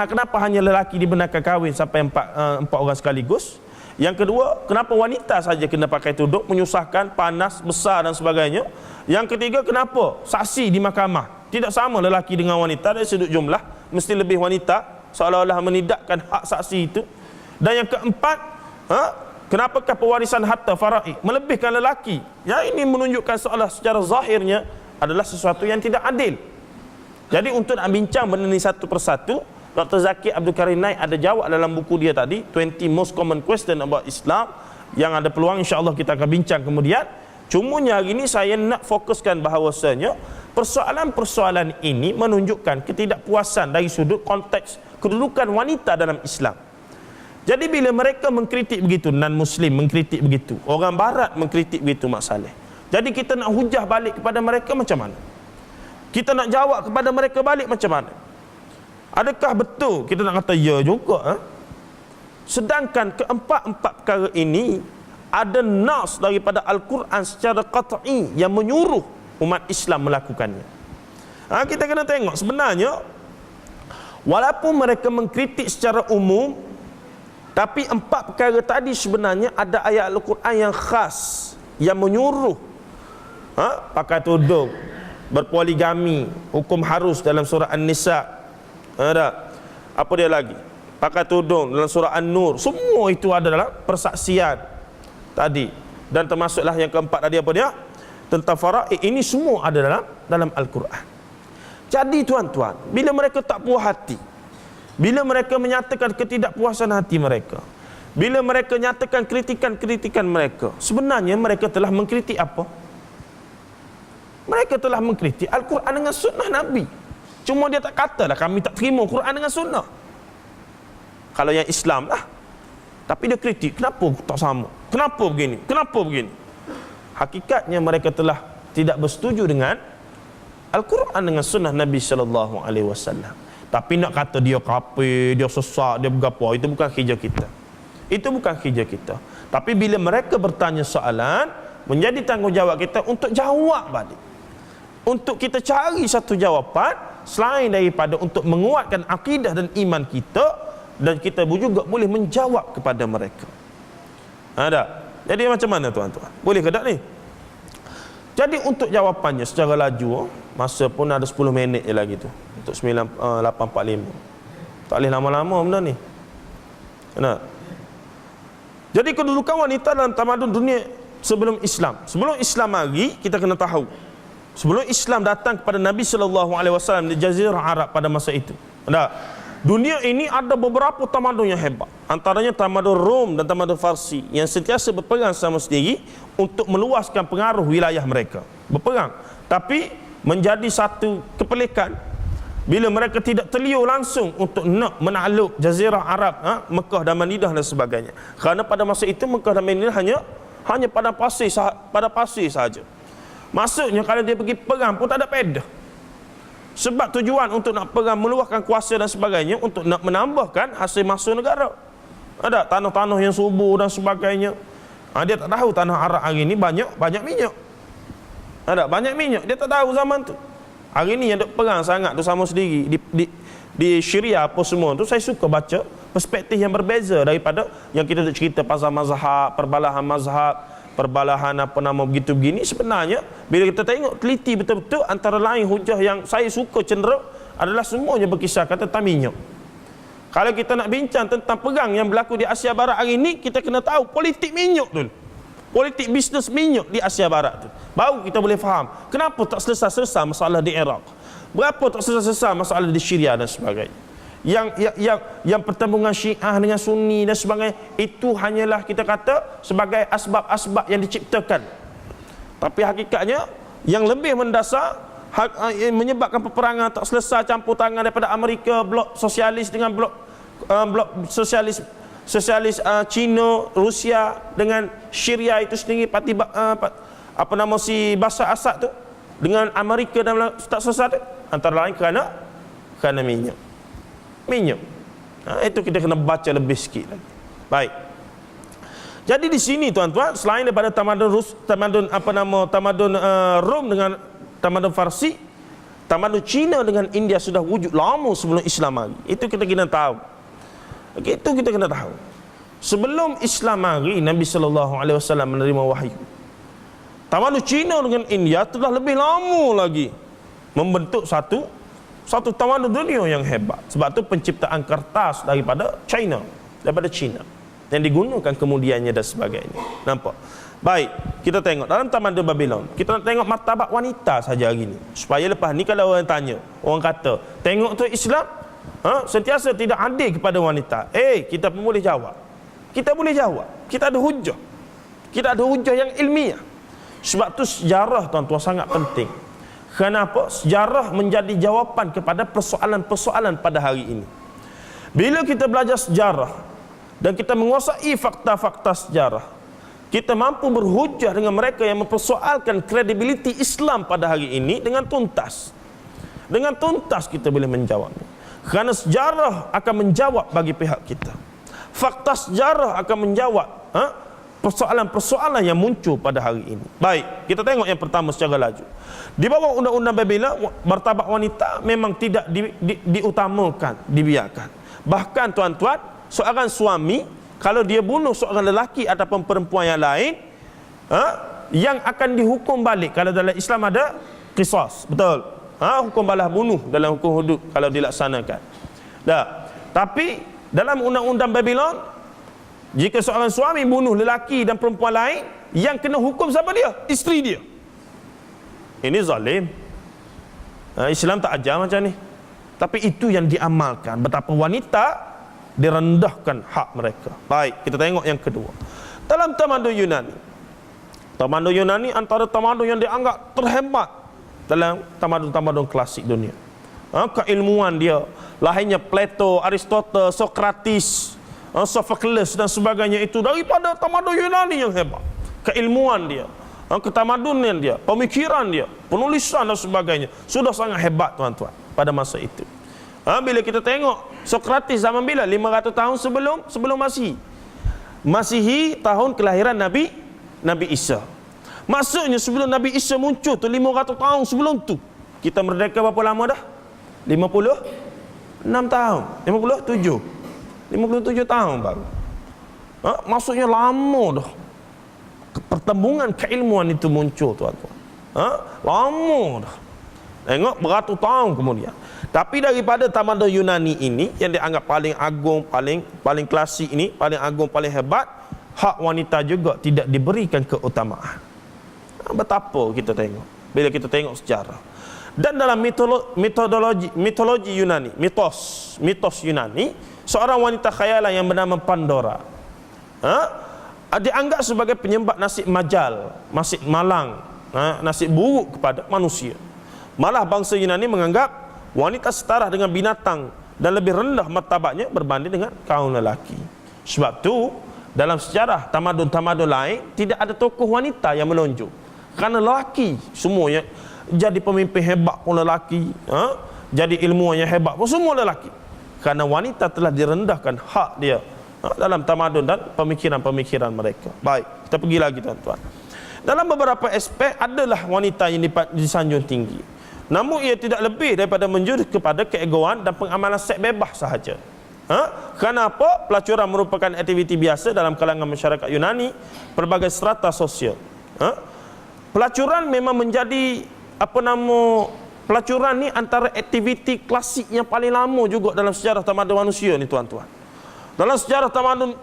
Kenapa hanya lelaki dibenarkan kahwin sampai 4 orang sekaligus? Yang kedua, kenapa wanita saja kena pakai tudung, menyusahkan, panas, besar dan sebagainya? Yang ketiga, kenapa saksi di mahkamah tidak sama lelaki dengan wanita dari sudut jumlah, mesti lebih wanita, seolah-olah menidakkan hak saksi itu? Dan yang keempat, kenapakah pewarisan harta faraid melebihkan lelaki? Ini menunjukkan seolah secara zahirnya adalah sesuatu yang tidak adil. Jadi untuk nak bincang benda ni satu persatu, Dr. Zakir Abdul Karim Naik ada jawab dalam buku dia tadi, 20 Most Common Question About Islam, yang ada peluang insya-Allah kita akan bincang kemudian. Cumanya hari ini saya nak fokuskan bahawasanya persoalan-persoalan ini menunjukkan ketidakpuasan dari sudut konteks kedudukan wanita dalam Islam. Jadi bila mereka mengkritik begitu, non-Muslim mengkritik begitu, orang Barat mengkritik begitu, Mak Saleh, jadi kita nak hujah balik kepada mereka macam mana? Kita nak jawab kepada mereka balik macam mana? Adakah betul kita nak kata ya juga? Sedangkan keempat-empat perkara ini ada nas daripada Al-Quran secara qat'i yang menyuruh umat Islam melakukannya. Kita kena tengok sebenarnya, walaupun mereka mengkritik secara umum, tapi 4 perkara tadi sebenarnya ada ayat Al-Quran yang khas yang menyuruh pakai tudung, berpoligami, hukum harus dalam surah An-Nisa. Apa dia lagi? Pakai tudung dalam surah An-Nur. Semua itu ada dalam persaksian tadi. Dan termasuklah yang keempat tadi apa dia? Tentang faraid. Ini semua ada dalam Al-Quran. Jadi tuan-tuan, bila mereka tak puas hati, bila mereka menyatakan ketidakpuasan hati mereka, bila mereka nyatakan kritikan-kritikan mereka, sebenarnya mereka telah mengkritik apa? Mereka telah mengkritik Al-Quran dengan sunnah Nabi. Cuma dia tak katalah kami tak terima Quran dengan sunnah. Kalau yang Islam lah. Tapi dia kritik, kenapa tak sama? Kenapa begini? Kenapa begini? Hakikatnya mereka telah tidak bersetuju dengan Al-Quran dengan sunnah Nabi sallallahu alaihi wasallam. Tapi nak kata dia kafir, dia sesat, dia bergapo, itu bukan kerja kita. Itu bukan kerja kita. Tapi bila mereka bertanya soalan, menjadi tanggungjawab kita untuk jawab balik. Untuk kita cari satu jawapan selain daripada untuk menguatkan akidah dan iman kita, dan kita juga boleh menjawab kepada mereka. Ada. Jadi macam mana tuan-tuan? Boleh ke tak ni? Jadi untuk jawapannya secara laju, masa pun ada 10 minit je lagi tu. Untuk 8.45. Tak boleh lama-lama benda ni. Kena. Jadi kedudukan wanita dalam tamadun dunia sebelum Islam. Sebelum Islam lagi, kita kena tahu. Sebelum Islam datang kepada Nabi SAW di Jazirah Arab pada masa itu. Dunia ini ada beberapa tamadun yang hebat. Antaranya tamadun Rom dan tamadun Farsi yang sentiasa berperang sama sendiri untuk meluaskan pengaruh wilayah mereka. Berperang. Tapi menjadi satu kepelikan bila mereka tidak terliur langsung untuk nak menakluk Jazirah Arab, Mekah dan Madinah dan sebagainya. Kerana pada masa itu Mekah dan Madinah hanya pada pasir sahaja. Maksudnya kalau dia pergi perang pun tak ada faedah. Sebab tujuan untuk nak perang, meluahkan kuasa dan sebagainya, untuk nak menambahkan hasil masa negara. Ada tanah-tanah yang subur dan sebagainya. Dia tak tahu tanah Arab hari ni banyak minyak. Ada banyak minyak, dia tak tahu zaman tu. Hari ni yang duk perang sangat tu sama sendiri di Syria apa semua tu, saya suka baca perspektif yang berbeza daripada yang kita duk cerita pasal mazhab, perbalahan apa nama begitu begini. Sebenarnya bila kita tengok teliti betul-betul, antara lain hujah yang saya suka cenderung adalah semuanya berkisahkan tentang minyak. Kalau kita nak bincang tentang perang yang berlaku di Asia Barat hari ini, kita kena tahu politik minyak dulu, politik bisnes minyak di Asia Barat tu, baru kita boleh faham kenapa tak selesai-selesai masalah di Iraq, berapa tak selesai-selesai masalah di Syria dan sebagainya. Yang pertembungan Syiah dengan Sunni dan sebagainya, itu hanyalah kita kata sebagai asbab-asbab yang diciptakan. Tapi hakikatnya yang lebih mendasar, menyebabkan peperangan tak selesai, campur tangan daripada Amerika, blok sosialis dengan blok sosialis Cina, Rusia dengan Syria itu sendiri, parti apa nama si Bashar Assad tu dengan Amerika dan tak selesai tu, antara lain kerana minyak. Itu kita kena baca lebih sikit lagi. Baik. Jadi di sini tuan-tuan, selain daripada tamadun Rom dengan tamadun Farsi, tamadun Cina dengan India sudah wujud lama sebelum Islam hari. Itu kita kena tahu. Itu kita kena tahu. Sebelum Islam hari, Nabi SAW menerima wahyu, tamadun Cina dengan India telah lebih lama lagi membentuk satu tamadun dunia yang hebat. Sebab tu penciptaan kertas daripada China yang digunakan kemudiannya dan sebagainya. Nampak? Baik, kita tengok dalam tamadun Babylon, kita nak tengok martabat wanita saja hari ni, supaya lepas ni kalau orang tanya, orang kata tengok tu Islam sentiasa tidak adil kepada wanita, kita pun boleh jawab. Kita boleh jawab, kita ada hujah, yang ilmiah. Sebab tu sejarah tuan-tuan sangat penting. Kenapa? Sejarah menjadi jawapan kepada persoalan-persoalan pada hari ini. Bila kita belajar sejarah dan kita menguasai fakta-fakta sejarah, kita mampu berhujah dengan mereka yang mempersoalkan kredibiliti Islam pada hari ini dengan tuntas. Dengan tuntas kita boleh menjawabnya. Kerana sejarah akan menjawab bagi pihak kita. Fakta sejarah akan menjawab persoalan-persoalan yang muncul pada hari ini. Baik, kita tengok yang pertama secara laju. Di bawah undang-undang Babylon, martabat wanita memang tidak diutamakan, dibiarkan. Bahkan tuan-tuan, seorang suami kalau dia bunuh seorang lelaki ataupun perempuan yang lain, yang akan dihukum balik. Kalau dalam Islam ada qisas, betul? Hukum balas bunuh dalam hukum hudud kalau dilaksanakan. Tapi dalam undang-undang Babylon, jika seorang suami bunuh lelaki dan perempuan lain, yang kena hukum siapa dia? Isteri dia. Ini zalim. Islam tak ajar macam ni. Tapi itu yang diamalkan. Betapa wanita direndahkan hak mereka. Baik, kita tengok yang kedua. Dalam tamadun Yunani. Tamadun Yunani antara tamadun yang dianggap terhebat dalam tamadun-tamadun klasik dunia. Keilmuan dia, lahirnya Plato, Aristoteles, Sokrates, Sophocles dan sebagainya, itu daripada tamadun Yunani yang hebat. Keilmuan dia, ketamadunan dia, pemikiran dia, penulisan dan sebagainya sudah sangat hebat tuan-tuan pada masa itu. Bila kita tengok Sokrates zaman bila? 500 tahun sebelum Masihi, tahun kelahiran Nabi Isa. Maksudnya sebelum Nabi Isa muncul tu 500 tahun sebelum tu. Kita merdeka berapa lama dah? 56 tahun. 57 tahun baru. Maksudnya lama dah pertembungan keilmuan itu muncul tuan-tuan. Lama dah. Tengok beratus tahun kemudian. Tapi daripada tamadun Yunani ini yang dianggap paling agung, paling klasik ini, paling agung, paling hebat, hak wanita juga tidak diberikan keutamaan. Betapa kita tengok bila kita tengok sejarah. Dan dalam mitologi Yunani, mitos Yunani, seorang wanita khayalan yang bernama Pandora dianggap sebagai penyebab nasib majal, nasib malang, nasib buruk kepada manusia. Malah bangsa Yunani menganggap wanita setara dengan binatang dan lebih rendah martabatnya berbanding dengan kaum lelaki. Sebab tu dalam sejarah tamadun-tamadun lain tidak ada tokoh wanita yang menonjol. Kerana lelaki semuanya jadi pemimpin hebat pun lelaki, jadi ilmuwan yang hebat pun semua lelaki. Kerana wanita telah direndahkan hak dia dalam tamadun dan pemikiran-pemikiran mereka. Baik, kita pergi lagi tuan-tuan. Dalam beberapa aspek adalah wanita yang disanjung tinggi. Namun ia tidak lebih daripada menjurus kepada keegoan dan pengamalan seks bebas sahaja. Kenapa? Pelacuran merupakan aktiviti biasa dalam kalangan masyarakat Yunani pelbagai strata sosial. Pelacuran memang menjadi pelacuran ni antara aktiviti klasik yang paling lama juga dalam sejarah tamadun manusia ni tuan-tuan. Dalam sejarah tamadun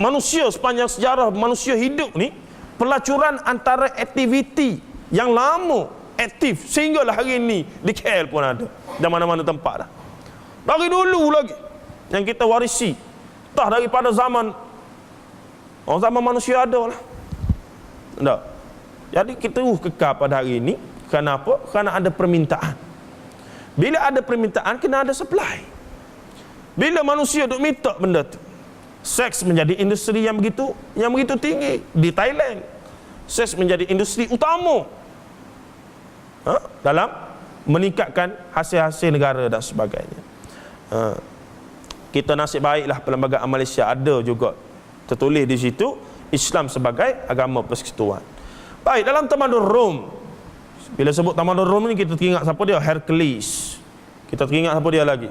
manusia, sepanjang sejarah manusia hidup ni, pelacuran antara aktiviti yang lama aktif sehinggalah hari ini di KL pun ada, dan mana-mana tempat dah. Dari dulu lagi yang kita warisi, entah daripada zaman manusia ada lah. Tak. Jadi kita kekal pada hari ini. Kenapa? Kerana ada permintaan. Bila ada permintaan, kena ada supply. Bila manusia duk minta benda tu, seks menjadi industri yang begitu tinggi di Thailand. Seks menjadi industri utama dalam meningkatkan hasil-hasil negara dan sebagainya. Kita nasib baiklah Perlembagaan Malaysia ada juga tertulis di situ Islam sebagai agama persekutuan. Baik, dalam tamadun Rom, bila sebut tamadun Rom ni kita teringat siapa dia? Hercules. Kita teringat siapa dia lagi?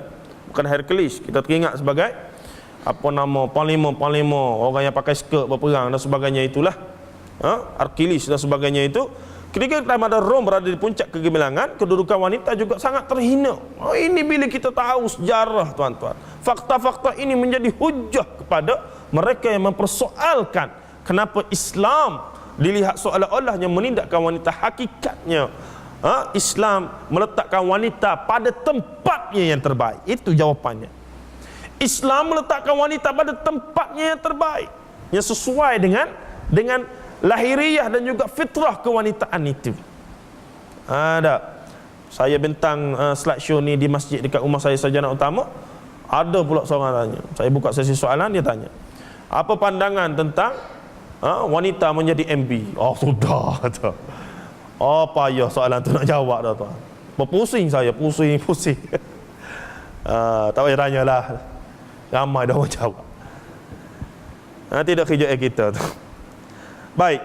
Bukan Hercules, kita teringat sebagai panglima orang yang pakai skirt berperang dan sebagainya itulah. Hercules dan sebagainya itu. Ketika tamadun Rom berada di puncak kegemilangan, kedudukan wanita juga sangat terhina. Ini bila kita tahu sejarah tuan-tuan. Fakta-fakta ini menjadi hujah kepada mereka yang mempersoalkan kenapa Islam dilihat seolah-olahnya menindakkan wanita. Hakikatnya Islam meletakkan wanita pada tempatnya yang terbaik. Itu jawapannya. Islam meletakkan wanita pada tempatnya yang terbaik, yang sesuai dengan lahiriah dan juga fitrah kewanitaan itu. Ada. Saya bentang slideshow ni di masjid dekat rumah saya, Sarjana Utama. Ada pula seorang tanya. Saya buka sesi soalan, dia tanya, apa pandangan tentang wanita menjadi MB? Sudah tu. Payah soalan tu nak jawab dah tuan. Berpusing saya, pusing. Tak payah tanyalah. Ramai dah orang jawab. Nanti dah kerja kita tu. Baik.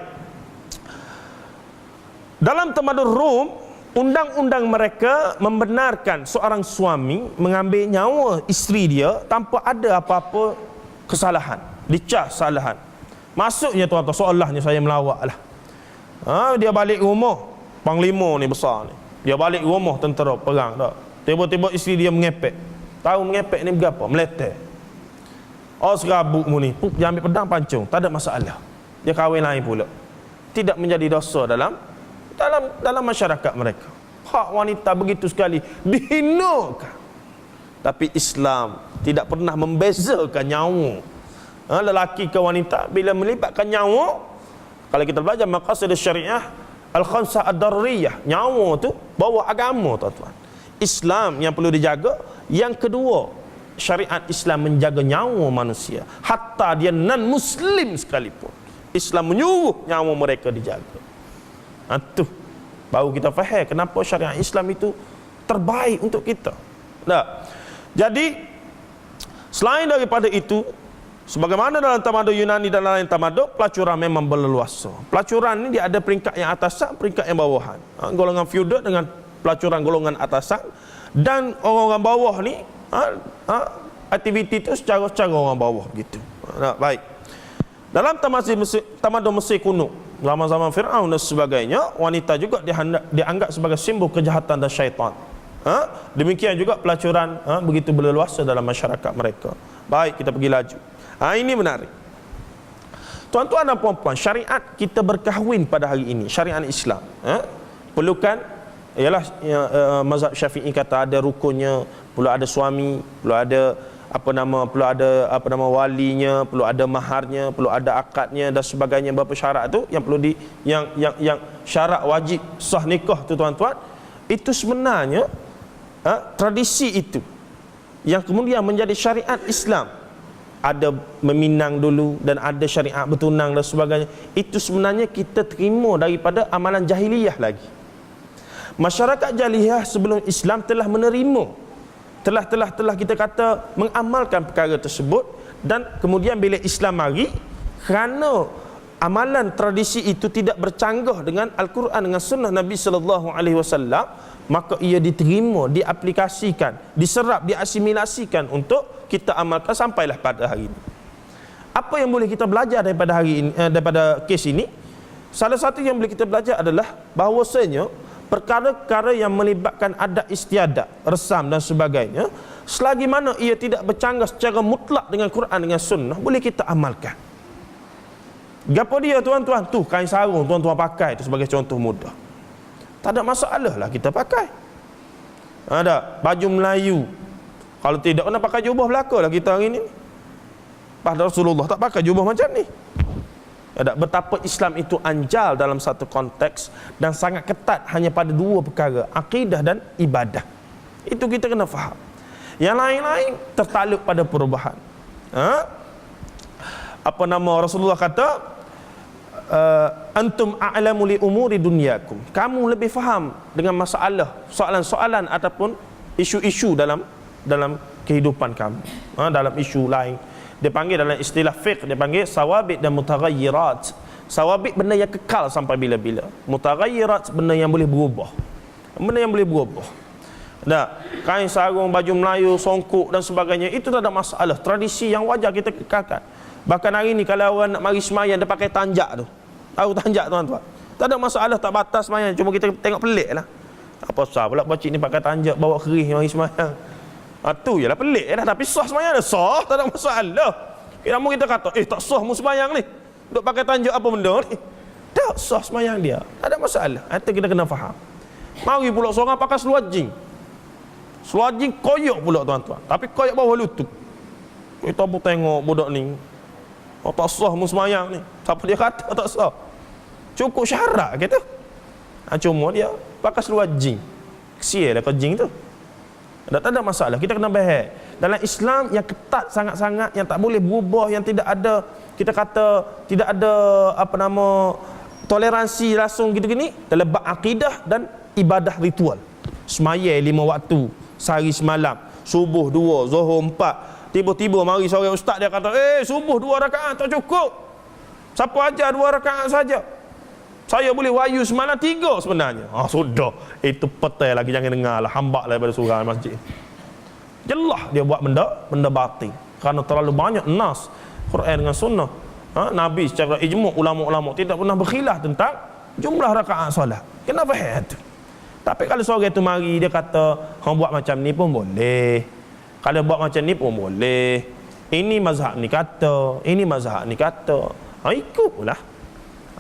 Dalam tamadun Rom, undang-undang mereka membenarkan seorang suami mengambil nyawa isteri dia tanpa ada apa-apa kesalahan, dicap kesalahan. Maksudnya tuan-tuan, seolahnya saya melawak lah. Dia balik rumah, panglima ni besar ni, dia balik rumah tentera perang tak. Tiba-tiba isteri dia mengepek. Tahu mengepek ni berapa? Meletek. Serabut mu ni, dia ambil pedang pancung, tak ada masalah. Dia kahwin lain pula. Tidak menjadi dosa dalam masyarakat mereka. Hak wanita begitu sekali dihinakan. Tapi Islam tidak pernah membezakan nyawa lelaki ke wanita. Bila melibatkan nyawa, kalau kita belajar maqasid syariah al-khamsah ad-daruriyah, nyawa tu bawa agama tuan-tuan. Islam yang perlu dijaga. Yang kedua, syariat Islam menjaga nyawa manusia, hatta dia non-muslim sekalipun. Islam menyuruh nyawa mereka dijaga. Tu baru kita faham kenapa syariat Islam itu terbaik untuk kita. Jadi selain daripada itu, sebagaimana dalam tamadun Yunani dan lain tamadun, pelacuran memang berleluasa. Pelacuran ni dia ada peringkat yang atasan, peringkat yang bawahan. Golongan feudal dengan pelacuran golongan atasan, dan orang-orang bawah ni aktiviti itu secara orang bawah begitu. Baik. Dalam tamadun Mesir kuno, zaman-zaman Firaun dan sebagainya, wanita juga dianggap sebagai simbol kejahatan dan syaitan. Demikian juga pelacuran begitu berleluasa dalam masyarakat mereka. Baik, kita pergi laju. Ini menarik. Tuan-tuan dan puan-puan, syariat kita berkahwin pada hari ini, syariat Islam, perlukan ialah mazhab Syafi'i kata ada rukunnya, perlu ada suami, perlu ada walinya, perlu ada maharnya, perlu ada akadnya dan sebagainya. Beberapa syarat tu yang perlu yang syarat wajib sah nikah tu tuan-tuan, itu sebenarnya tradisi itu yang kemudian menjadi syariat Islam. ada meminang dulu dan ada syariat bertunang dan sebagainya, itu sebenarnya kita terima daripada amalan jahiliyah lagi. Masyarakat jahiliyah sebelum Islam telah menerima, telah kita kata mengamalkan perkara tersebut, dan kemudian bila Islam mari, kerana amalan tradisi itu tidak bercanggah dengan Al-Quran, dengan sunnah Nabi sallallahu alaihi wasallam, maka ia diterima, diaplikasikan, diserap, diasimilasikan untuk kita amalkan sampailah pada hari ini. Apa yang boleh kita belajar daripada hari ini, daripada kes ini? Salah satu yang boleh kita belajar adalah bahawasanya perkara-perkara yang melibatkan adat istiadat, resam dan sebagainya, selagi mana ia tidak bercanggah secara mutlak dengan Quran, dengan sunnah, boleh kita amalkan. Gapo dia tuan-tuan? Tu kain sarung tuan-tuan pakai tu sebagai contoh mudah. Tak ada masalah lah kita pakai. Ada baju Melayu. Kalau tidak, kena pakai jubah belaka lah kita hari ni. Padahal Rasulullah tak pakai jubah macam ni. Ada betapa Islam itu anjal dalam satu konteks dan sangat ketat hanya pada dua perkara, akidah dan ibadah. Itu kita kena faham. Yang lain-lain tertaluk pada perubahan. Apa nama Rasulullah kata, antum a'lamu li umuri dunyakum, kamu lebih faham dengan masalah, soalan-soalan ataupun isu-isu dalam kehidupan kamu. Dalam isu lain, dia panggil dalam istilah fiqh, dia panggil sawabit dan mutaghayyirat. Sawabit benda yang kekal sampai bila-bila, mutaghayyirat benda yang boleh berubah. Benda yang boleh berubah. Kain sarung, baju Melayu, songkok dan sebagainya, itu tak ada masalah, tradisi yang wajar kita kekalkan. Bahkan hari ni kalau orang nak mari sembahyang, dia pakai tanjak tu. Tahu tanjak tuan-tuan? Tak ada masalah, tak batas sembahyang, cuma kita tengok pelik lah. Apa sah pula pakcik ni pakai tanjak, bawa kerih mari sembahyang. Tu jelah pelik dah, tapi sah sembahyang dah sah, tak ada masalah. Namun kita kata, tak sah mu sembahyang ni, duk pakai tanjak apa benda ni? Tak sah sembahyang dia, tak ada masalah. Itu kita kena faham. Mari pula seorang pakai seluar jing. Seluar jing koyak pula tuan-tuan, tapi koyak bawah lutut. Kita pun tengok budak ni, tak sah mu sembahyang ni. Siapa dia kata tak sah? Cukup syarat kata. Cuma dia pakai seluar jing. Kesian lah kau jing tu. Tak ada masalah, kita kena bahas. Dalam Islam yang ketat sangat-sangat, yang tak boleh berubah, yang tidak ada, kita kata tidak ada toleransi langsung gitu-gini dalam bab akidah dan ibadah ritual. Semaya 5 waktu, sehari semalam, subuh 2, zuhur 4. Tiba-tiba mari seorang ustaz, dia kata, subuh 2 rakaat tak cukup. Siapa ajar 2 rakaat saja? Saya boleh wayu semalam 3 sebenarnya. Sudah. Itu petai lagi, jangan dengar lah, hambak lah daripada surah masjid. Jelas dia buat benda batil. Kerana terlalu banyak nas Quran dengan sunnah. Nabi secara ijma', ulama-ulama tidak pernah berkhilaf tentang jumlah rakaat solat. Kena faham tu. Tapi kalau seorang tu mari, dia kata, hang buat macam ni pun boleh. Kalau buat macam ni pun boleh. Ini mazhab ni kata, ini mazhab ni kata. Ikutlah.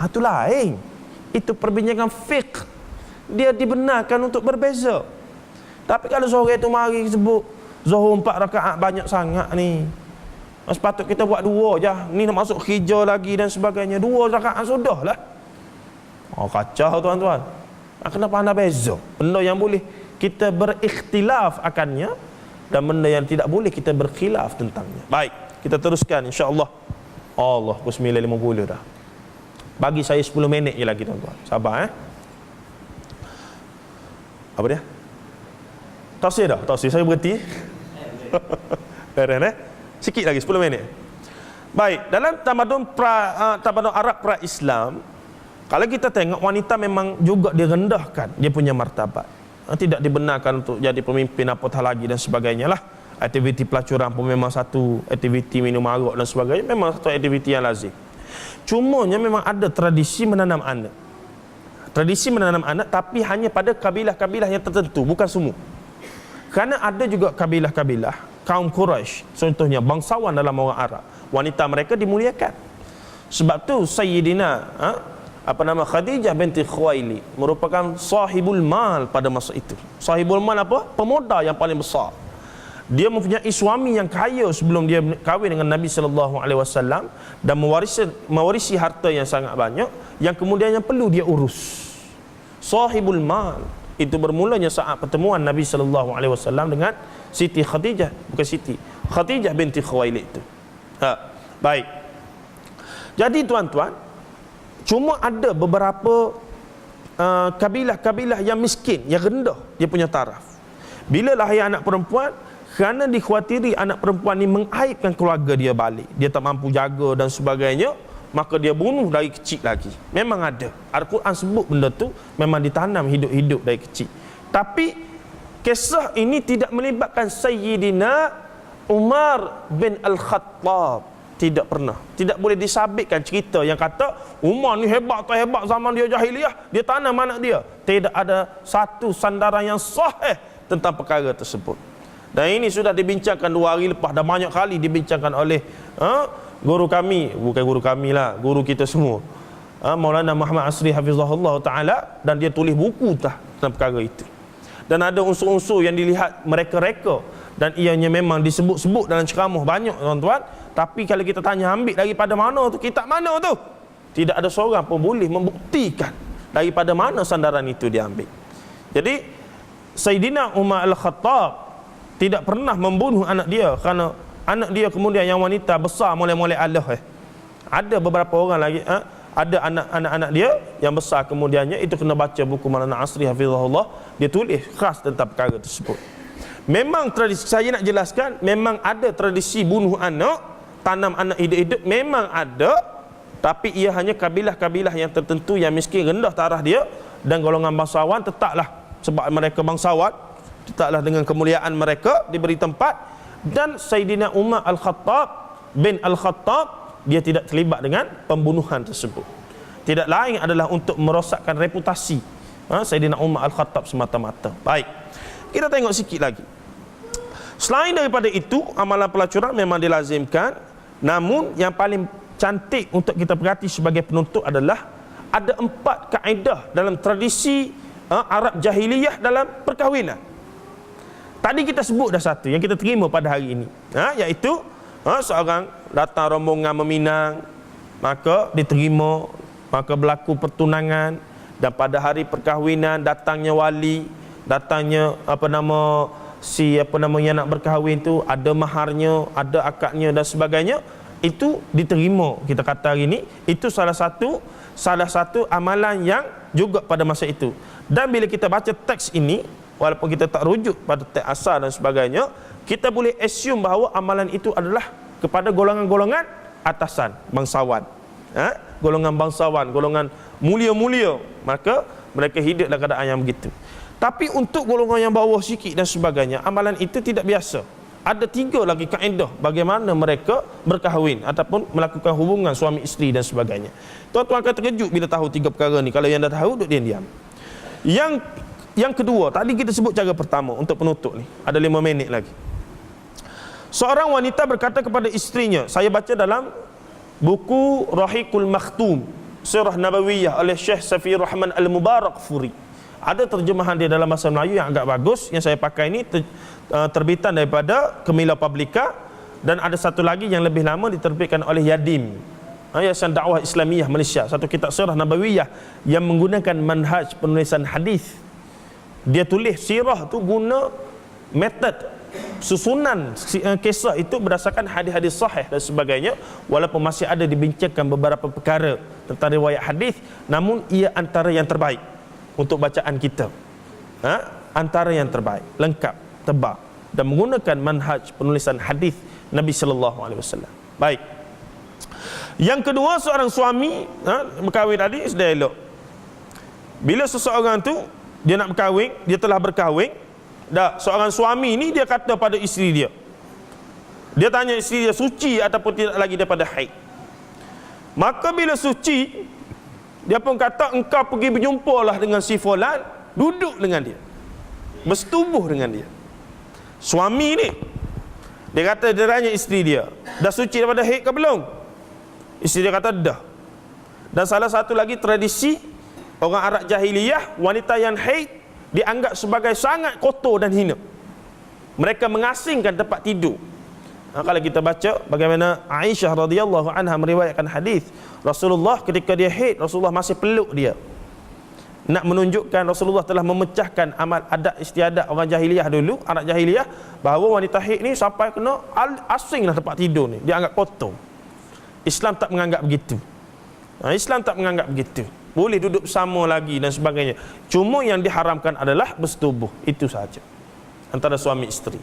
Itu lain. Itu perbincangan fiqh. Dia dibenarkan untuk berbeza. Tapi kalau seorang itu mari sebut zuhur 4 rakaat banyak sangat ni, sepatut kita buat 2 je. Ni nak masuk hijau lagi dan sebagainya, 2 rakaat sudahlah. Kacau tuan-tuan. Kenapa anda beza? Benda yang boleh kita berikhtilaf akannya dan benda yang tidak boleh kita berkhilaf tentangnya. Baik, kita teruskan insya-Allah. Allah, pukul 9.50 dah. Bagi saya 10 minit je lagi tuan-tuan. Sabar Apa dia? Tafsir dah? Tafsir saya berhenti. Sikit lagi 10 minit. Baik, dalam tamadun Arab pra-Islam, kalau kita tengok wanita memang juga direndahkan dia punya martabat. Tidak dibenarkan untuk jadi pemimpin apatah lagi dan sebagainya lah. Aktiviti pelacuran pun memang satu, aktiviti minum arak dan sebagainya memang satu aktiviti yang lazim. Cumanya memang ada tradisi menanam anak. Tradisi menanam anak, tapi hanya pada kabilah-kabilah yang tertentu, bukan semua. Kerana ada juga kabilah-kabilah kaum Quraisy, contohnya bangsawan dalam orang Arab, wanita mereka dimuliakan. Sebab tu Sayyidina Khadijah binti Khuwailid merupakan sahibul mal pada masa itu. Sahibul mal apa? Pemuda yang paling besar. Dia mempunyai suami yang kaya sebelum dia kahwin dengan Nabi sallallahu alaihi wasallam dan mewarisi harta yang sangat banyak yang kemudian yang perlu dia urus. Sahibul mal. Itu bermulanya saat pertemuan Nabi sallallahu alaihi wasallam dengan Siti Khadijah, bukan Siti Khadijah binti Khuwailid itu. Baik. Jadi tuan-tuan, cuma ada beberapa kabilah-kabilah yang miskin, yang rendah dia punya taraf. Bila lahir anak perempuan, kerana dikhawatiri anak perempuan ni mengaibkan keluarga dia balik, dia tak mampu jaga dan sebagainya, maka dia bunuh dari kecil lagi. Memang ada. Al-Quran sebut benda tu memang ditanam hidup-hidup dari kecil. Tapi kisah ini tidak melibatkan Sayyidina Umar bin Al-Khattab. Tidak pernah. Tidak boleh disabitkan cerita yang kata Umar ni hebat tak hebat zaman dia jahiliah, dia tanam anak dia. Tidak ada satu sandaran yang sahih tentang perkara tersebut. Dan ini sudah dibincangkan 2 hari lepas, dah banyak kali dibincangkan oleh guru kami, bukan guru kami lah, guru kita semua, Maulana Muhammad Asri Hafizahullah Ta'ala, dan dia tulis buku tentang perkara itu. Dan ada unsur-unsur yang dilihat mereka-reka, dan ianya memang disebut-sebut dalam ceramah banyak tuan-tuan. Tapi kalau kita tanya ambil daripada mana tu, kitab mana tu, tidak ada seorang pun boleh membuktikan daripada mana sandaran itu diambil. Jadi Sayyidina Umar Al-Khattab tidak pernah membunuh anak dia, kerana anak dia kemudian yang wanita besar mulai-mulai Allah. Ada beberapa orang lagi, ada anak-anak dia yang besar kemudiannya, itu kena baca buku Maulana Asri Hafizahullah, dia tulis khas tentang perkara tersebut. Memang tradisi, saya nak jelaskan, memang ada tradisi bunuh anak, tanam anak hidup-hidup, memang ada. Tapi ia hanya kabilah-kabilah yang tertentu, yang miskin, rendah taraf dia, dan golongan bangsawan tetaplah, sebab mereka bangsawan, tetaplah dengan kemuliaan mereka diberi tempat. Dan Sayyidina Umar Al-Khattab bin Al-Khattab, dia tidak terlibat dengan pembunuhan tersebut. Tidak lain adalah untuk merosakkan reputasi Sayyidina Umar Al-Khattab semata-mata. Baik, kita tengok sikit lagi. Selain daripada itu, amalan pelacuran memang dilazimkan. Namun yang paling cantik untuk kita perhati sebagai penuntut adalah ada 4 kaedah dalam tradisi Arab jahiliyah dalam perkahwinan. Tadi kita sebut dah satu yang kita terima pada hari ini, iaitu seorang datang rombongan meminang, maka diterima, maka berlaku pertunangan, dan pada hari perkahwinan datangnya wali, datangnya yang nak berkahwin tu, ada maharnya, ada akadnya dan sebagainya. Itu diterima, kita kata hari ini, itu salah satu amalan yang juga pada masa itu. Dan bila kita baca teks ini, walaupun kita tak rujuk pada teks asal dan sebagainya, kita boleh assume bahawa amalan itu adalah kepada golongan-golongan atasan, bangsawan, golongan bangsawan, golongan mulia-mulia, maka mereka hidup dalam keadaan yang begitu. Tapi untuk golongan yang bawah sikit dan sebagainya, amalan itu tidak biasa. Ada 3 lagi kaedah bagaimana mereka berkahwin ataupun melakukan hubungan suami isteri dan sebagainya. Tuan-tuan akan terkejut bila tahu 3 perkara ni. Kalau yang dah tahu, duduk diam. Yang kedua, tadi kita sebut cara pertama untuk penutup ni. Ada 5 minit lagi. Seorang wanita berkata kepada isterinya, saya baca dalam buku Rahiqul Makhtum, Sirah Nabawiyah oleh Syekh Safiyur Rahman Al-Mubarakfuri. Ada terjemahan dia dalam bahasa Melayu yang agak bagus, yang saya pakai ini terbitan daripada Kemilau Publika, dan ada satu lagi yang lebih lama diterbitkan oleh Yadim, Yayasan Dakwah Islamiyah Malaysia, satu kitab Sirah Nabawiyah yang menggunakan manhaj penulisan hadis. Dia tulis sirah tu guna metod susunan kisah itu berdasarkan hadis-hadis sahih dan sebagainya, walaupun masih ada dibincangkan beberapa perkara tentang riwayat hadis, namun ia antara yang terbaik untuk bacaan kita, antara yang terbaik, lengkap, tebal, dan menggunakan manhaj penulisan hadis Nabi sallallahu alaihi wasallam. Baik. Yang kedua, seorang suami berkahwin tadi sudah elok. Bila seseorang tu dia nak berkahwin, dia telah berkahwin, seorang suami ni dia kata pada isteri dia, dia tanya isteri dia suci ataupun tidak lagi daripada haid. Maka bila suci, dia pun kata engkau pergi berjumpalah dengan si fulan, duduk dengan dia, bersetubuh dengan dia. Suami ni dia kata, dia tanya isteri dia, dah suci daripada haid ke belum? Isteri dia kata dah. Dan salah satu lagi tradisi orang Arab jahiliyah, wanita yang haid dianggap sebagai sangat kotor dan hina. Mereka mengasingkan tempat tidur. Kalau kita baca bagaimana Aisyah radhiyallahu anha meriwayatkan hadis, Rasulullah ketika dia haid, Rasulullah masih peluk dia. nak menunjukkan Rasulullah telah memecahkan amal adat istiadat orang jahiliyah dulu, anak jahiliyah, bahawa wanita haid ni sampai kena asinglah tempat tidur ni, dia anggap kotor. Islam tak menganggap begitu. Islam tak menganggap begitu. Boleh duduk bersama lagi dan sebagainya. Cuma yang diharamkan adalah bersetubuh, itu sahaja antara suami isteri.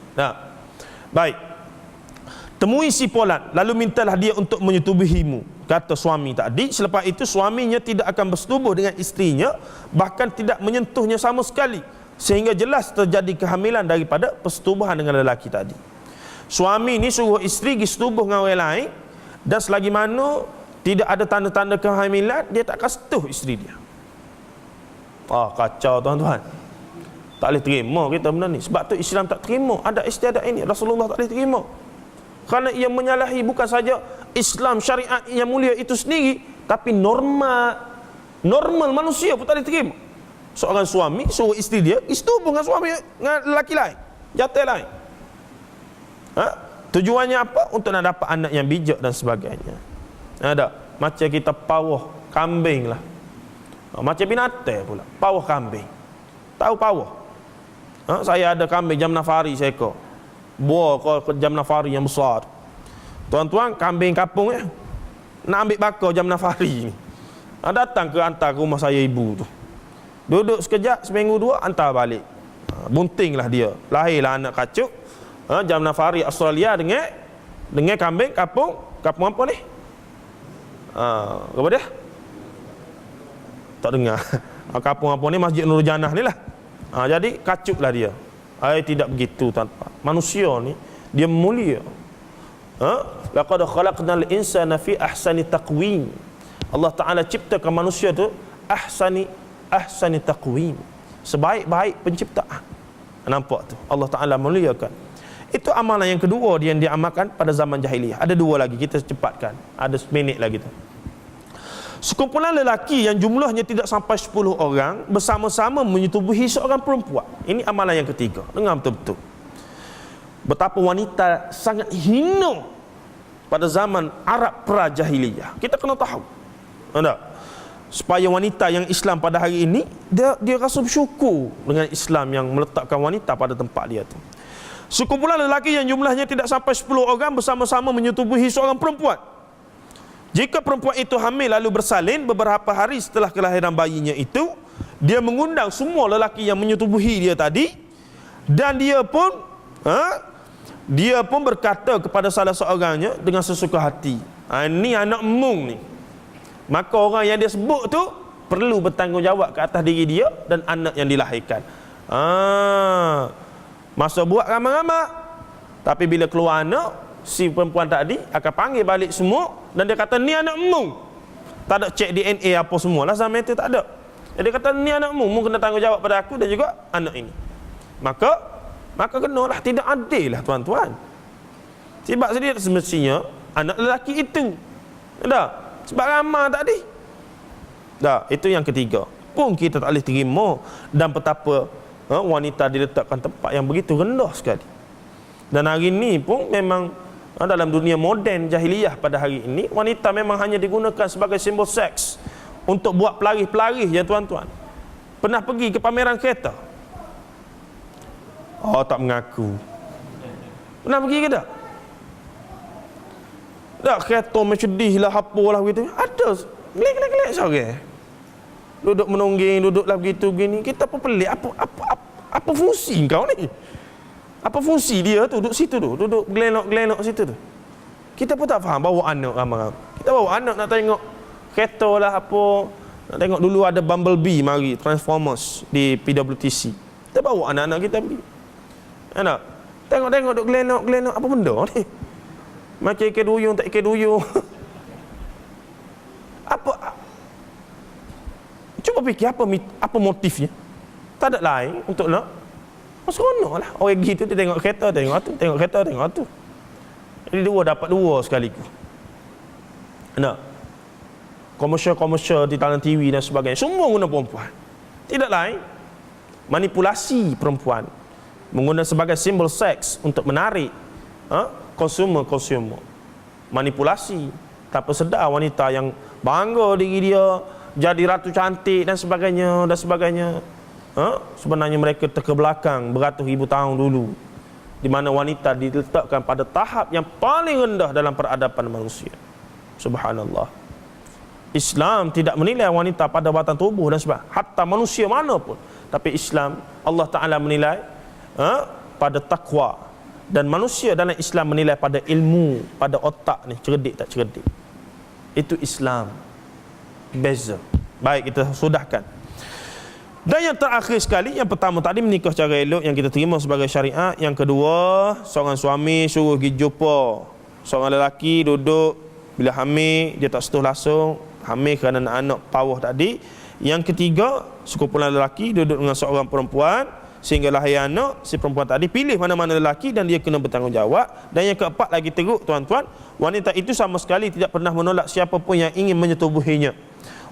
Baik. Temui si Polan, lalu mintalah dia untuk menyetubuhimu, kata suami tadi. Selepas itu suaminya tidak akan bersetubuh dengan isterinya, bahkan tidak menyentuhnya sama sekali, sehingga jelas terjadi kehamilan daripada persetubuhan dengan lelaki tadi. Suami ni suruh isteri pergi setubuh dengan orang lain, dan selagi mana tidak ada tanda-tanda kehamilan, dia tak akan sentuh isteri dia. Kacau tuan-tuan. Tak boleh terima kita benda ni. Sebab tu Islam tak terima ada istiadat ini. Rasulullah tak boleh terima, kerana ia menyalahi bukan saja Islam syariat yang mulia itu sendiri, tapi normal manusia pun tak boleh terima. Seorang suami suruh isteri dia bersetubuh dengan suami, dengan lelaki lain, jantan lain. Tujuannya apa? Untuk nak dapat anak yang bijak dan sebagainya. Ada macam kita pawah kambing lah, macam binatang pula, pawah kambing. Tahu pawah? Saya ada kambing Jamnafari seekor, buah ke Jamnafari yang besar. Tuan-tuan, kambing kampung nak ambil bakar Jamnafari ni, datang ke hantar ke rumah saya ibu tu, duduk sekejap, seminggu dua, hantar balik. Buntinglah dia, lahirlah anak kacuk. Jamnafari Australia dengan kambing kampung apa ni? Apa dia? Tak dengar. Kampung apa ni? Masjid Nurul Jannah ni lah. Jadi kacuklah dia. Tidak begitu tuan-tuan. Manusia ni dia mulia. Laqad khalaqnal insana fi ahsani taqwim. Allah Taala ciptakan manusia tu ahsani taqwim, sebaik-baik penciptaan. Nampak tu, Allah Taala muliakan. Itu amalan yang kedua yang diamalkan pada zaman jahiliyah. Ada dua lagi, kita cepatkan, ada seminit lagi tu. Sekumpulan lelaki yang jumlahnya tidak sampai 10 orang bersama-sama menyetubuhi seorang perempuan. Ini amalan yang ketiga. Dengar betul-betul betapa wanita sangat hina pada zaman Arab pra-jahiliyah. Kita kena tahu, supaya wanita yang Islam pada hari ini, dia rasa bersyukur dengan Islam yang meletakkan wanita pada tempat dia tu. Sekumpulan lelaki yang jumlahnya tidak sampai 10 orang bersama-sama menyetubuhi seorang perempuan. Jika perempuan itu hamil lalu bersalin beberapa hari setelah kelahiran bayinya itu, dia mengundang semua lelaki yang menyetubuhi dia tadi, dan dia pun berkata kepada salah seorangnya dengan sesuka hati, ini anak mung ni. Maka orang yang dia sebut tu perlu bertanggungjawab ke atas diri dia dan anak yang dilahirkan. Masa buat ramai-ramai, tapi bila keluar anak, si perempuan tadi akan panggil balik semua, dan dia kata ni anak mung. Tak ada cek DNA apa semua lah, zaman itu tak ada. Dia kata ni anak mung kena tanggungjawab pada aku dan juga anak ini. Maka kenalah, tidak adil lah tuan-tuan. Sebab dia semestinya anak lelaki itu. Sebab ramai tadi. Itu yang ketiga. Pun kita tak boleh terima, dan betapa wanita diletakkan tempat yang begitu rendah sekali. Dan hari ini pun memang dalam dunia moden jahiliyah pada hari ini, wanita memang hanya digunakan sebagai simbol seks untuk buat pelarih-pelarih ya tuan-tuan. Pernah pergi ke pameran kereta? Tak mengaku. Pernah pergi ke tak? Tak, kereta Mercedes lah, apalah begitu. Ada gelek-gelek seorang. Duduk menonggeng, duduklah begitu gini. Kita pun pelik, apa fungsi kau ni? Apa fungsi dia tu duduk situ tu, duduk gelenok-gelenok situ tu. Kita pun tak faham, bawa anak ramai-ramai. Kita bawa anak nak tengok kereta lah apa. Nak tengok dulu ada Bumblebee mari, Transformers di PWTC. Kita bawa anak-anak kita pergi. Tengok-tengok duduk gelenok-gelenok, apa benda ni? Macam ikan duyung tak ikan duyung. Cuba fikir apa motifnya. Tak ada lain untuk nak seronok lah. Orang gitu dia tengok kereta, tengok tu, tengok kereta, tengok tu. Jadi dapat dua sekaligus. Komersial-komersial di dalam TV dan sebagainya, semua guna perempuan. Tidak lain, manipulasi perempuan, menggunakan sebagai simbol seks untuk menarik konsumer. Manipulasi tanpa sedar wanita yang bangga diri dia, jadi ratu cantik dan sebagainya. Sebenarnya mereka terkebelakang beratus ribu tahun dulu, di mana wanita diletakkan pada tahap yang paling rendah dalam peradaban manusia. Subhanallah. Islam tidak menilai wanita pada batang tubuh dan sebagainya, hatta manusia mana pun. Tapi Islam, Allah Ta'ala menilai pada takwa. Dan manusia dalam Islam menilai pada ilmu, pada otak ni, cerdik tak cerdik. Itu Islam. Beza. Baik, kita sudahkan. Dan yang terakhir sekali, yang pertama tadi menikah secara elok yang kita terima sebagai syariat. Yang kedua, seorang suami suruh pergi jumpa seorang lelaki duduk, bila hamil dia tak sentuh langsung, hamil kerana anak pawah tadi. Yang ketiga, sekumpulan lelaki duduk dengan seorang perempuan sehingga lahir anak. Si perempuan tadi pilih mana-mana lelaki dan dia kena bertanggungjawab. Dan yang keempat lagi teruk, tuan-tuan, wanita itu sama sekali tidak pernah menolak siapa pun yang ingin menyetubuhinya.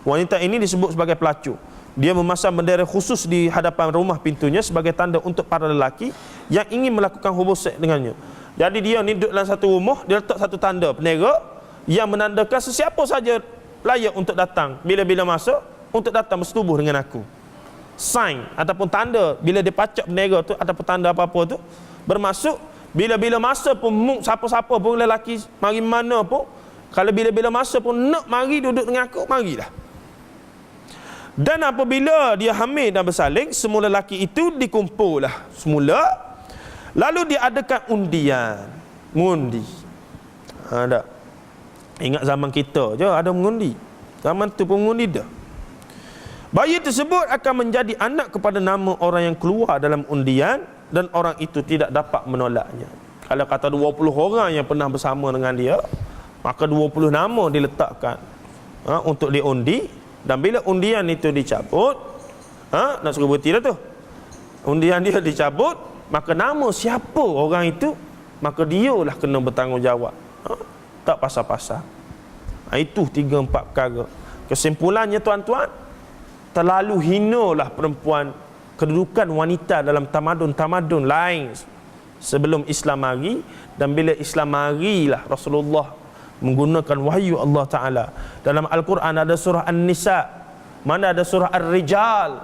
Wanita ini disebut sebagai pelacur. Dia memasang bendera khusus di hadapan rumah pintunya sebagai tanda untuk para lelaki yang ingin melakukan hubungan seks dengannya. Jadi dia ni duduk dalam satu rumah, dia letak satu tanda bendera yang menandakan sesiapa saja layak untuk datang bila-bila masuk untuk datang bersetubuh dengan aku. Sign ataupun tanda, bila dia pacak bendera tu ataupun tanda apa-apa tu bermasuk, bila-bila masa pun siapa-siapa pun lelaki mari mana pun, kalau bila-bila masa pun nak mari duduk dengan aku, marilah. Dan apabila dia hamil dan bersalin, semua lelaki itu dikumpullah semula, lalu diadakan undian, mengundi. Ada. Ingat zaman kita je ada mengundi. Zaman tu pun mengundi dah. Bayi tersebut akan menjadi anak kepada nama orang yang keluar dalam undian dan orang itu tidak dapat menolaknya. Kalau kata 20 orang yang pernah bersama dengan dia, maka 20 nama diletakkan untuk diundi. Dan bila undian itu dicabut, nak suruh berhenti dah tu. Undian dia dicabut, maka nama siapa orang itu, maka dialah kena bertanggungjawab. Tak pasal-pasal. Itu 3-4 perkara. Kesimpulannya tuan-tuan, terlalu hinalah perempuan, kedudukan wanita dalam tamadun-tamadun lain sebelum Islam mari. Dan bila Islam marilah, Rasulullah menggunakan wahyu Allah Ta'ala. Dalam Al-Quran ada surah An-Nisa, mana ada surah Ar-Rijal,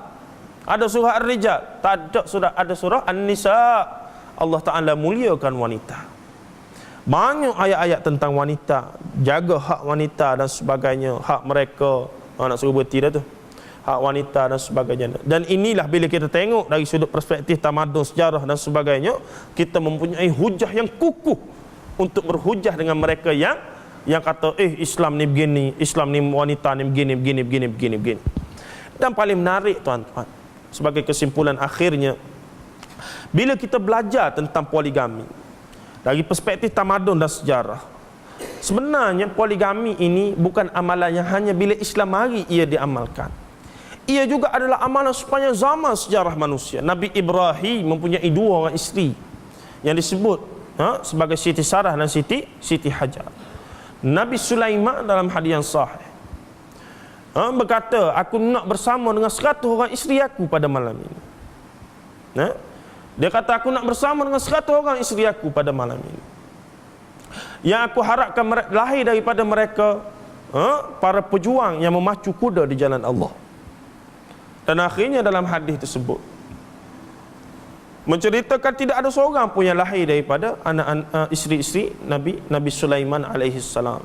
ada surah Ar-Rijal, tak ada surah, ada surah An-Nisa. Allah Ta'ala muliakan wanita. Banyak ayat-ayat tentang wanita, jaga hak wanita dan sebagainya, hak mereka. Nak suruh berhenti dah tu, hak wanita dan sebagainya. Dan inilah bila kita tengok dari sudut perspektif tamadun, sejarah dan sebagainya, kita mempunyai hujah yang kukuh untuk berhujah dengan mereka yang kata Islam ni begini, Islam ni wanita ni begini. Dan paling menarik tuan-tuan, sebagai kesimpulan akhirnya, bila kita belajar tentang poligami dari perspektif tamadun dan sejarah, sebenarnya poligami ini bukan amalan yang hanya bila Islam mari ia diamalkan. Ia juga adalah amalan sepanjang zaman sejarah manusia. Nabi Ibrahim mempunyai 2 orang isteri yang disebut sebagai Siti Sarah dan Siti Hajar. Nabi Sulaiman dalam hadis yang sahih berkata, aku nak bersama dengan 100 orang isteri aku pada malam ini. Dia kata, aku nak bersama dengan 100 orang isteri aku pada malam ini, yang aku harapkan lahir daripada mereka para pejuang yang memacu kuda di jalan Allah. Dan akhirnya dalam hadis tersebut menceritakan tidak ada seorang pun yang lahir daripada anak isteri-isteri Nabi Sulaiman alaihi salam.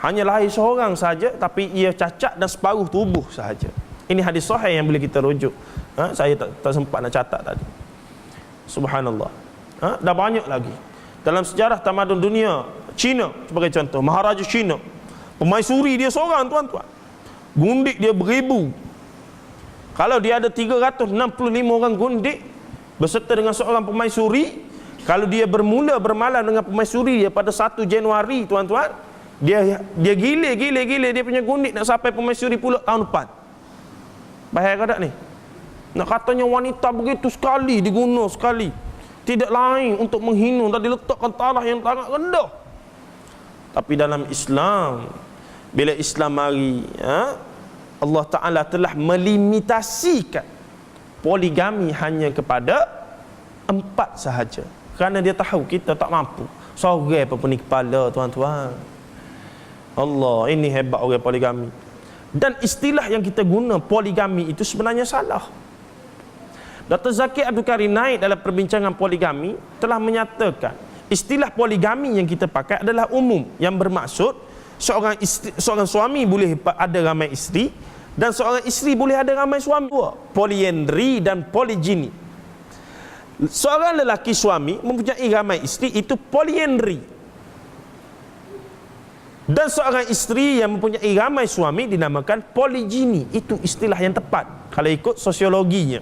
Hanya lahir seorang saja, tapi ia cacat dan separuh tubuh sahaja. Ini hadis sahih yang boleh kita rujuk. Saya tak sempat nak catat tadi. Subhanallah. Dah banyak lagi dalam sejarah tamadun dunia. Cina sebagai contoh, Maharaja Cina, pemaisuri dia seorang tuan-tuan, gundik dia beribu. Kalau dia ada 365 orang gundik beserta dengan seorang pemaisuri, kalau dia bermula bermalam dengan pemaisuri dia pada 1 Januari tuan-tuan, dia gila dia punya gundik nak sampai pemaisuri pula tahun depan. Bahaya ke tak ni? Nak katanya wanita begitu sekali diguna sekali, tidak lain untuk menghina dan diletakkan taraf yang sangat rendah. Tapi dalam Islam, bila Islam mari, Allah Ta'ala telah melimitasikan poligami hanya kepada 4 sahaja, kerana dia tahu kita tak mampu. Seorang apa pun ni kepala tuan-tuan. Allah, ini hebat orang poligami. Dan istilah yang kita guna poligami itu sebenarnya salah. Dr. Zakir Abdul Karim Naik dalam perbincangan poligami telah menyatakan istilah poligami yang kita pakai adalah umum, yang bermaksud seorang suami boleh ada ramai isteri dan seorang isteri boleh ada ramai suami. Polyandry dan polygyny. Seorang lelaki suami mempunyai ramai isteri, itu polyandry. Dan seorang isteri yang mempunyai ramai suami dinamakan polygyny. Itu istilah yang tepat kalau ikut sosiologinya.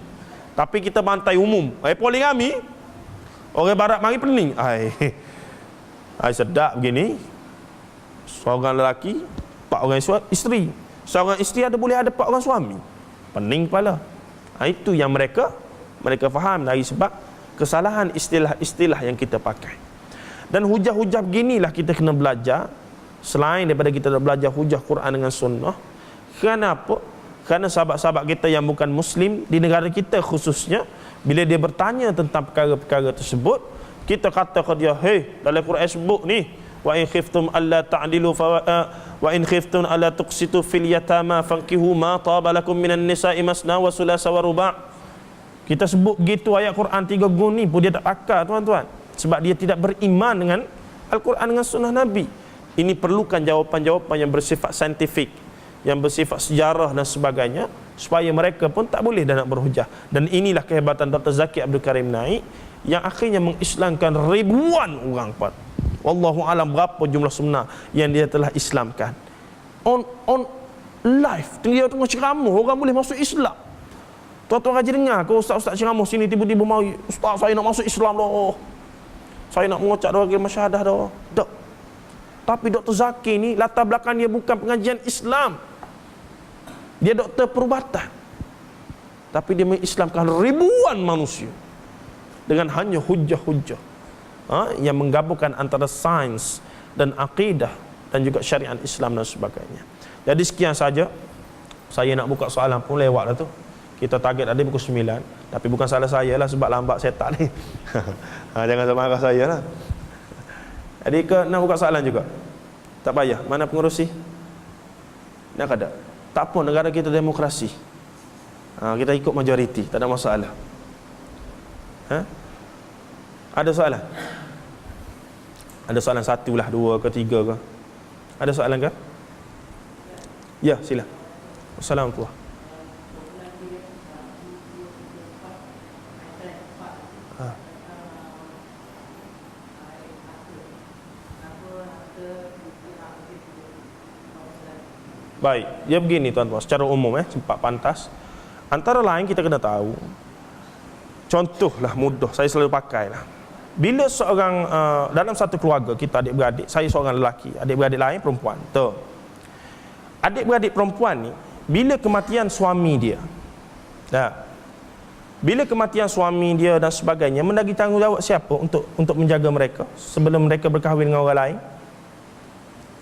Tapi kita bantai umum, poligami. Orang barat mari pening. Ai sedap begini. Seorang lelaki 4 orang isteri. Seorang isteri boleh ada 4 orang suami. Pening kepala. Itu yang mereka faham dari sebab kesalahan istilah-istilah yang kita pakai. Dan hujah-hujah beginilah kita kena belajar. Selain daripada kita belajar hujah Quran dengan sunnah. Kenapa? Kerana sahabat-sahabat kita yang bukan Muslim di negara kita khususnya, bila dia bertanya tentang perkara-perkara tersebut, kita kata ke dia, dalam Quran sebut ni, wa in khiftum alla ta'dilu wa in khiftum alla tuqsitu fil yatama fankihu ma taba lakum minan nisa'i masna wa sulasa wa ruba'. Kita sebut gitu ayat Quran 3 gun ni pun dia tak pakar, tuan-tuan, sebab dia tidak beriman dengan Al-Quran dengan sunnah Nabi. Ini perlukan jawapan-jawapan yang bersifat saintifik, yang bersifat sejarah dan sebagainya, supaya mereka pun tak boleh dah nak berhujah. Dan inilah kehebatan Dr. Zakir Abdul Karim Naik yang akhirnya mengislamkan ribuan orang. Wallahu alam berapa jumlah sunnah yang dia telah islamkan. On live, dia tengah ceramah, orang boleh masuk Islam. Tuan-tuan rajin dengar ke ustaz-ustaz ceramah sini tiba-tiba mari, ustaz saya nak masuk Islam dah. Saya nak mengucap doa kalimah syahadah dah. Tak. Tapi Dr. Zakir ni latar belakang dia bukan pengajian Islam. Dia doktor perubatan. Tapi dia mengislamkan ribuan manusia dengan hanya hujah-hujah yang menggabungkan antara sains dan akidah dan juga syariat Islam dan sebagainya. Jadi sekian saja. Saya nak buka soalan pun lewat dah tu. Kita target ada pukul 9. Tapi bukan salah saya lah sebab lambat saya tak ni. Jangan marah saya lah. Jadi nak buka soalan juga. Tak payah. Mana pengerusi? Nak ada? Tak apa, negara kita demokrasi. Kita ikut majoriti, tak ada masalah. Ada soalan? Ada soalan 1 lah, 2 ke 3 ke? Ada soalan ke? Ya, sila. Assalamualaikum. Baik, dia begini tuan-tuan, secara umum sempat pantas. Antara lain kita kena tahu, contohlah mudah, saya selalu pakai lah. Bila seorang, dalam satu keluarga kita adik-beradik, saya seorang lelaki, adik-beradik lain perempuan. Tuh. Adik-beradik perempuan ni, bila kematian suami dia, bila kematian suami dia dan sebagainya, mendaki tanggungjawab siapa untuk menjaga mereka sebelum mereka berkahwin dengan orang lain?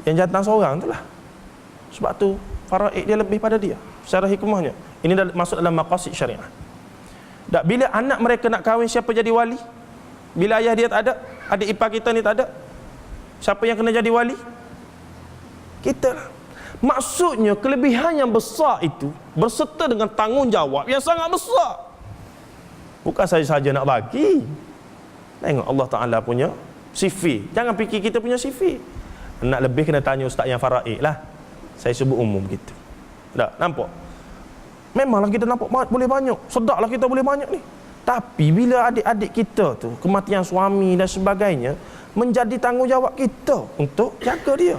Yang jantan seorang tu lah. Sebab tu faraid dia lebih pada dia secara hikmahnya. Ini masuk dalam maqasid syariah. Tak, bila anak mereka nak kahwin, siapa jadi wali? Bila ayah dia tak ada, adik ipar kita ni tak ada, siapa yang kena jadi wali? Kita lah. Maksudnya kelebihan yang besar itu berserta dengan tanggungjawab yang sangat besar. Bukan saja nak bagi. Tengok Allah Ta'ala punya CV. Jangan fikir kita punya CV. Nak lebih kena tanya ustaz yang faraid lah. Saya sebut umum gitu. Tak, nampak? Memanglah kita nampak boleh banyak. Sedaklah kita boleh banyak ni. Tapi bila adik-adik kita tu kematian suami dan sebagainya, menjadi tanggungjawab kita untuk jaga dia.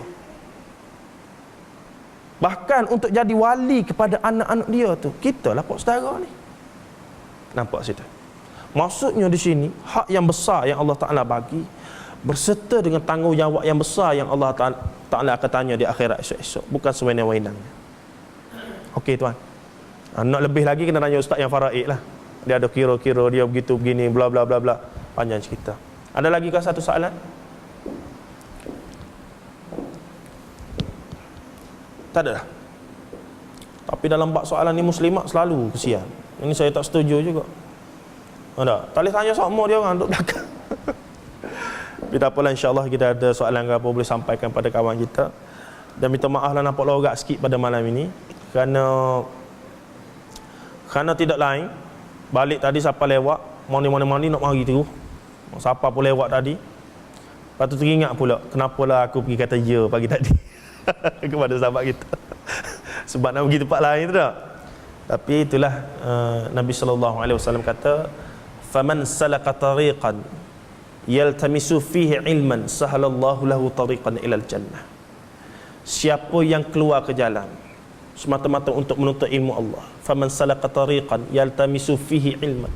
Bahkan untuk jadi wali kepada anak-anak dia tu, kita lah pak saudara ni. Nampak situ? Maksudnya di sini hak yang besar yang Allah Ta'ala bagi berserta dengan tanggungjawab yang besar yang Allah Ta'ala akan tanya di akhirat esok-esok. Bukan sewenang-wenangnya. Okey tuan. Nak lebih lagi kena tanya ustaz yang faraid lah. Dia ada kira-kira dia begitu begini bla bla bla bla. Panjang cerita. Ada lagi ke satu soalan? Tak ada dah. Tapi dalam bab soalan ni muslimat selalu kesian. Ini saya tak setuju juga. Tak boleh tanya sama dia orang duduk belakang. Tapi tak apalah, insyaAllah kita ada soalan ke apa boleh sampaikan pada kawan kita. Dan minta maaf lah nampak lorak sikit pada malam ini. Kerana tidak lain, balik tadi siapa lewat, mani nak mari tu. Siapa pun lewat tadi. Lepas tu teringat pula, kenapalah aku pergi kata ya pagi tadi kepada sahabat kita. Sebab nak pergi tempat lain tu tak. Tapi itulah Nabi SAW kata, faman salaka tariqan yaltamisu fihi ilman sahalallahu lahu tariqan ilal jannah. Siapa yang keluar ke jalan semata-mata untuk menuntut ilmu Allah, faman salaka tariqan yaltamisu fihi ilman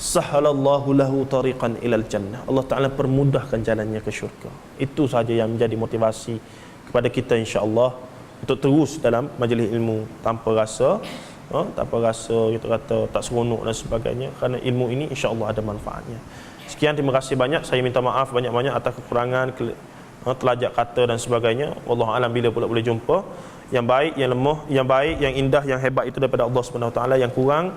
sahalallahu lahu tariqan ilal jannah, Allah Ta'ala permudahkan jalannya ke syurga. Itu sahaja yang menjadi motivasi kepada kita insya-Allah untuk terus dalam majlis ilmu tanpa rasa kita kata tak seronok dan sebagainya, kerana ilmu ini insya-Allah ada manfaatnya. Sekian, terima kasih banyak. Saya minta maaf banyak-banyak atas kekurangan, telajak kata dan sebagainya. Wallahu alam, bila pula boleh jumpa. Yang baik, yang lemah, yang baik, yang indah, yang hebat itu daripada Allah Subhanahu Wa Taala. Yang kurang,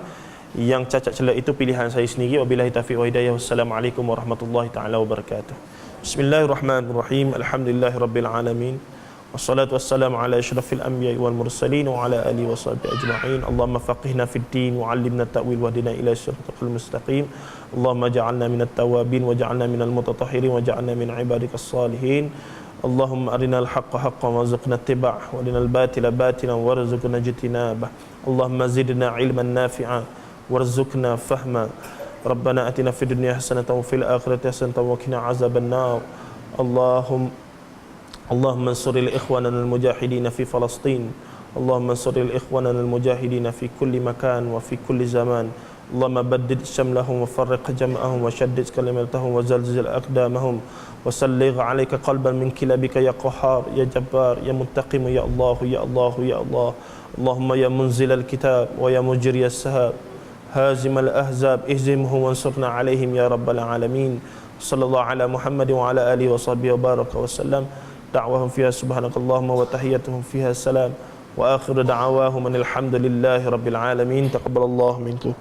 yang cacat celak itu pilihan saya sendiri. Wabillahi taufiq wa hidayah. Wassalamualaikum warahmatullahi taala wabarakatuh. Bismillahirrahmanirrahim. Alhamdulillahirabbil alamin. Wassalatu wassalamu ala asyrafil anbiya'i wal mursalin wa ala alihi washabbihi ajma'in. Allahumma faqihna fid din wa 'allimna at-ta'wil wahdina ila siratal mustaqim. Allahumma ja'alna minat tawwabin wa ja'alna minal mutatahhirin wa ja'alna min ibadikas salihin. Allahumma arinal haqqa haqqan warzuqna ittiba'ah wa arinal batila batilan warzuqna ijtinabah. Allahumma zidna 'ilman nafi'an warzuqna fahma. Rabbana atina fid dunya hasanatan wa fil akhirati hasanatan wa qina 'adzaban nar. اللهم انصر الإخوان المجاهدين في فلسطين. اللهم انصر الإخوان المجاهدين في كل مكان وفي كل زمان. اللهم بدد شملهم وفرق جمعهم وشدد كلمتهم وزلزل أقدامهم وسلغ عليك قلبا من كلابك يا قهار يا جبار يا منتقم يا الله يا الله يا الله. اللهم يا منزل الكتاب ويا مجري السحاب هازم الأحزاب اهزمهم وانصرنا عليهم يا رب العالمين. صلى الله على محمد وعلى آله وصحبه وبارك وسلم. دعوهم فيها سبحانك اللهم وتحيتهم فيها السلام وآخر دعواهم أن الحمد لله رب العالمين. تقبل الله منكم.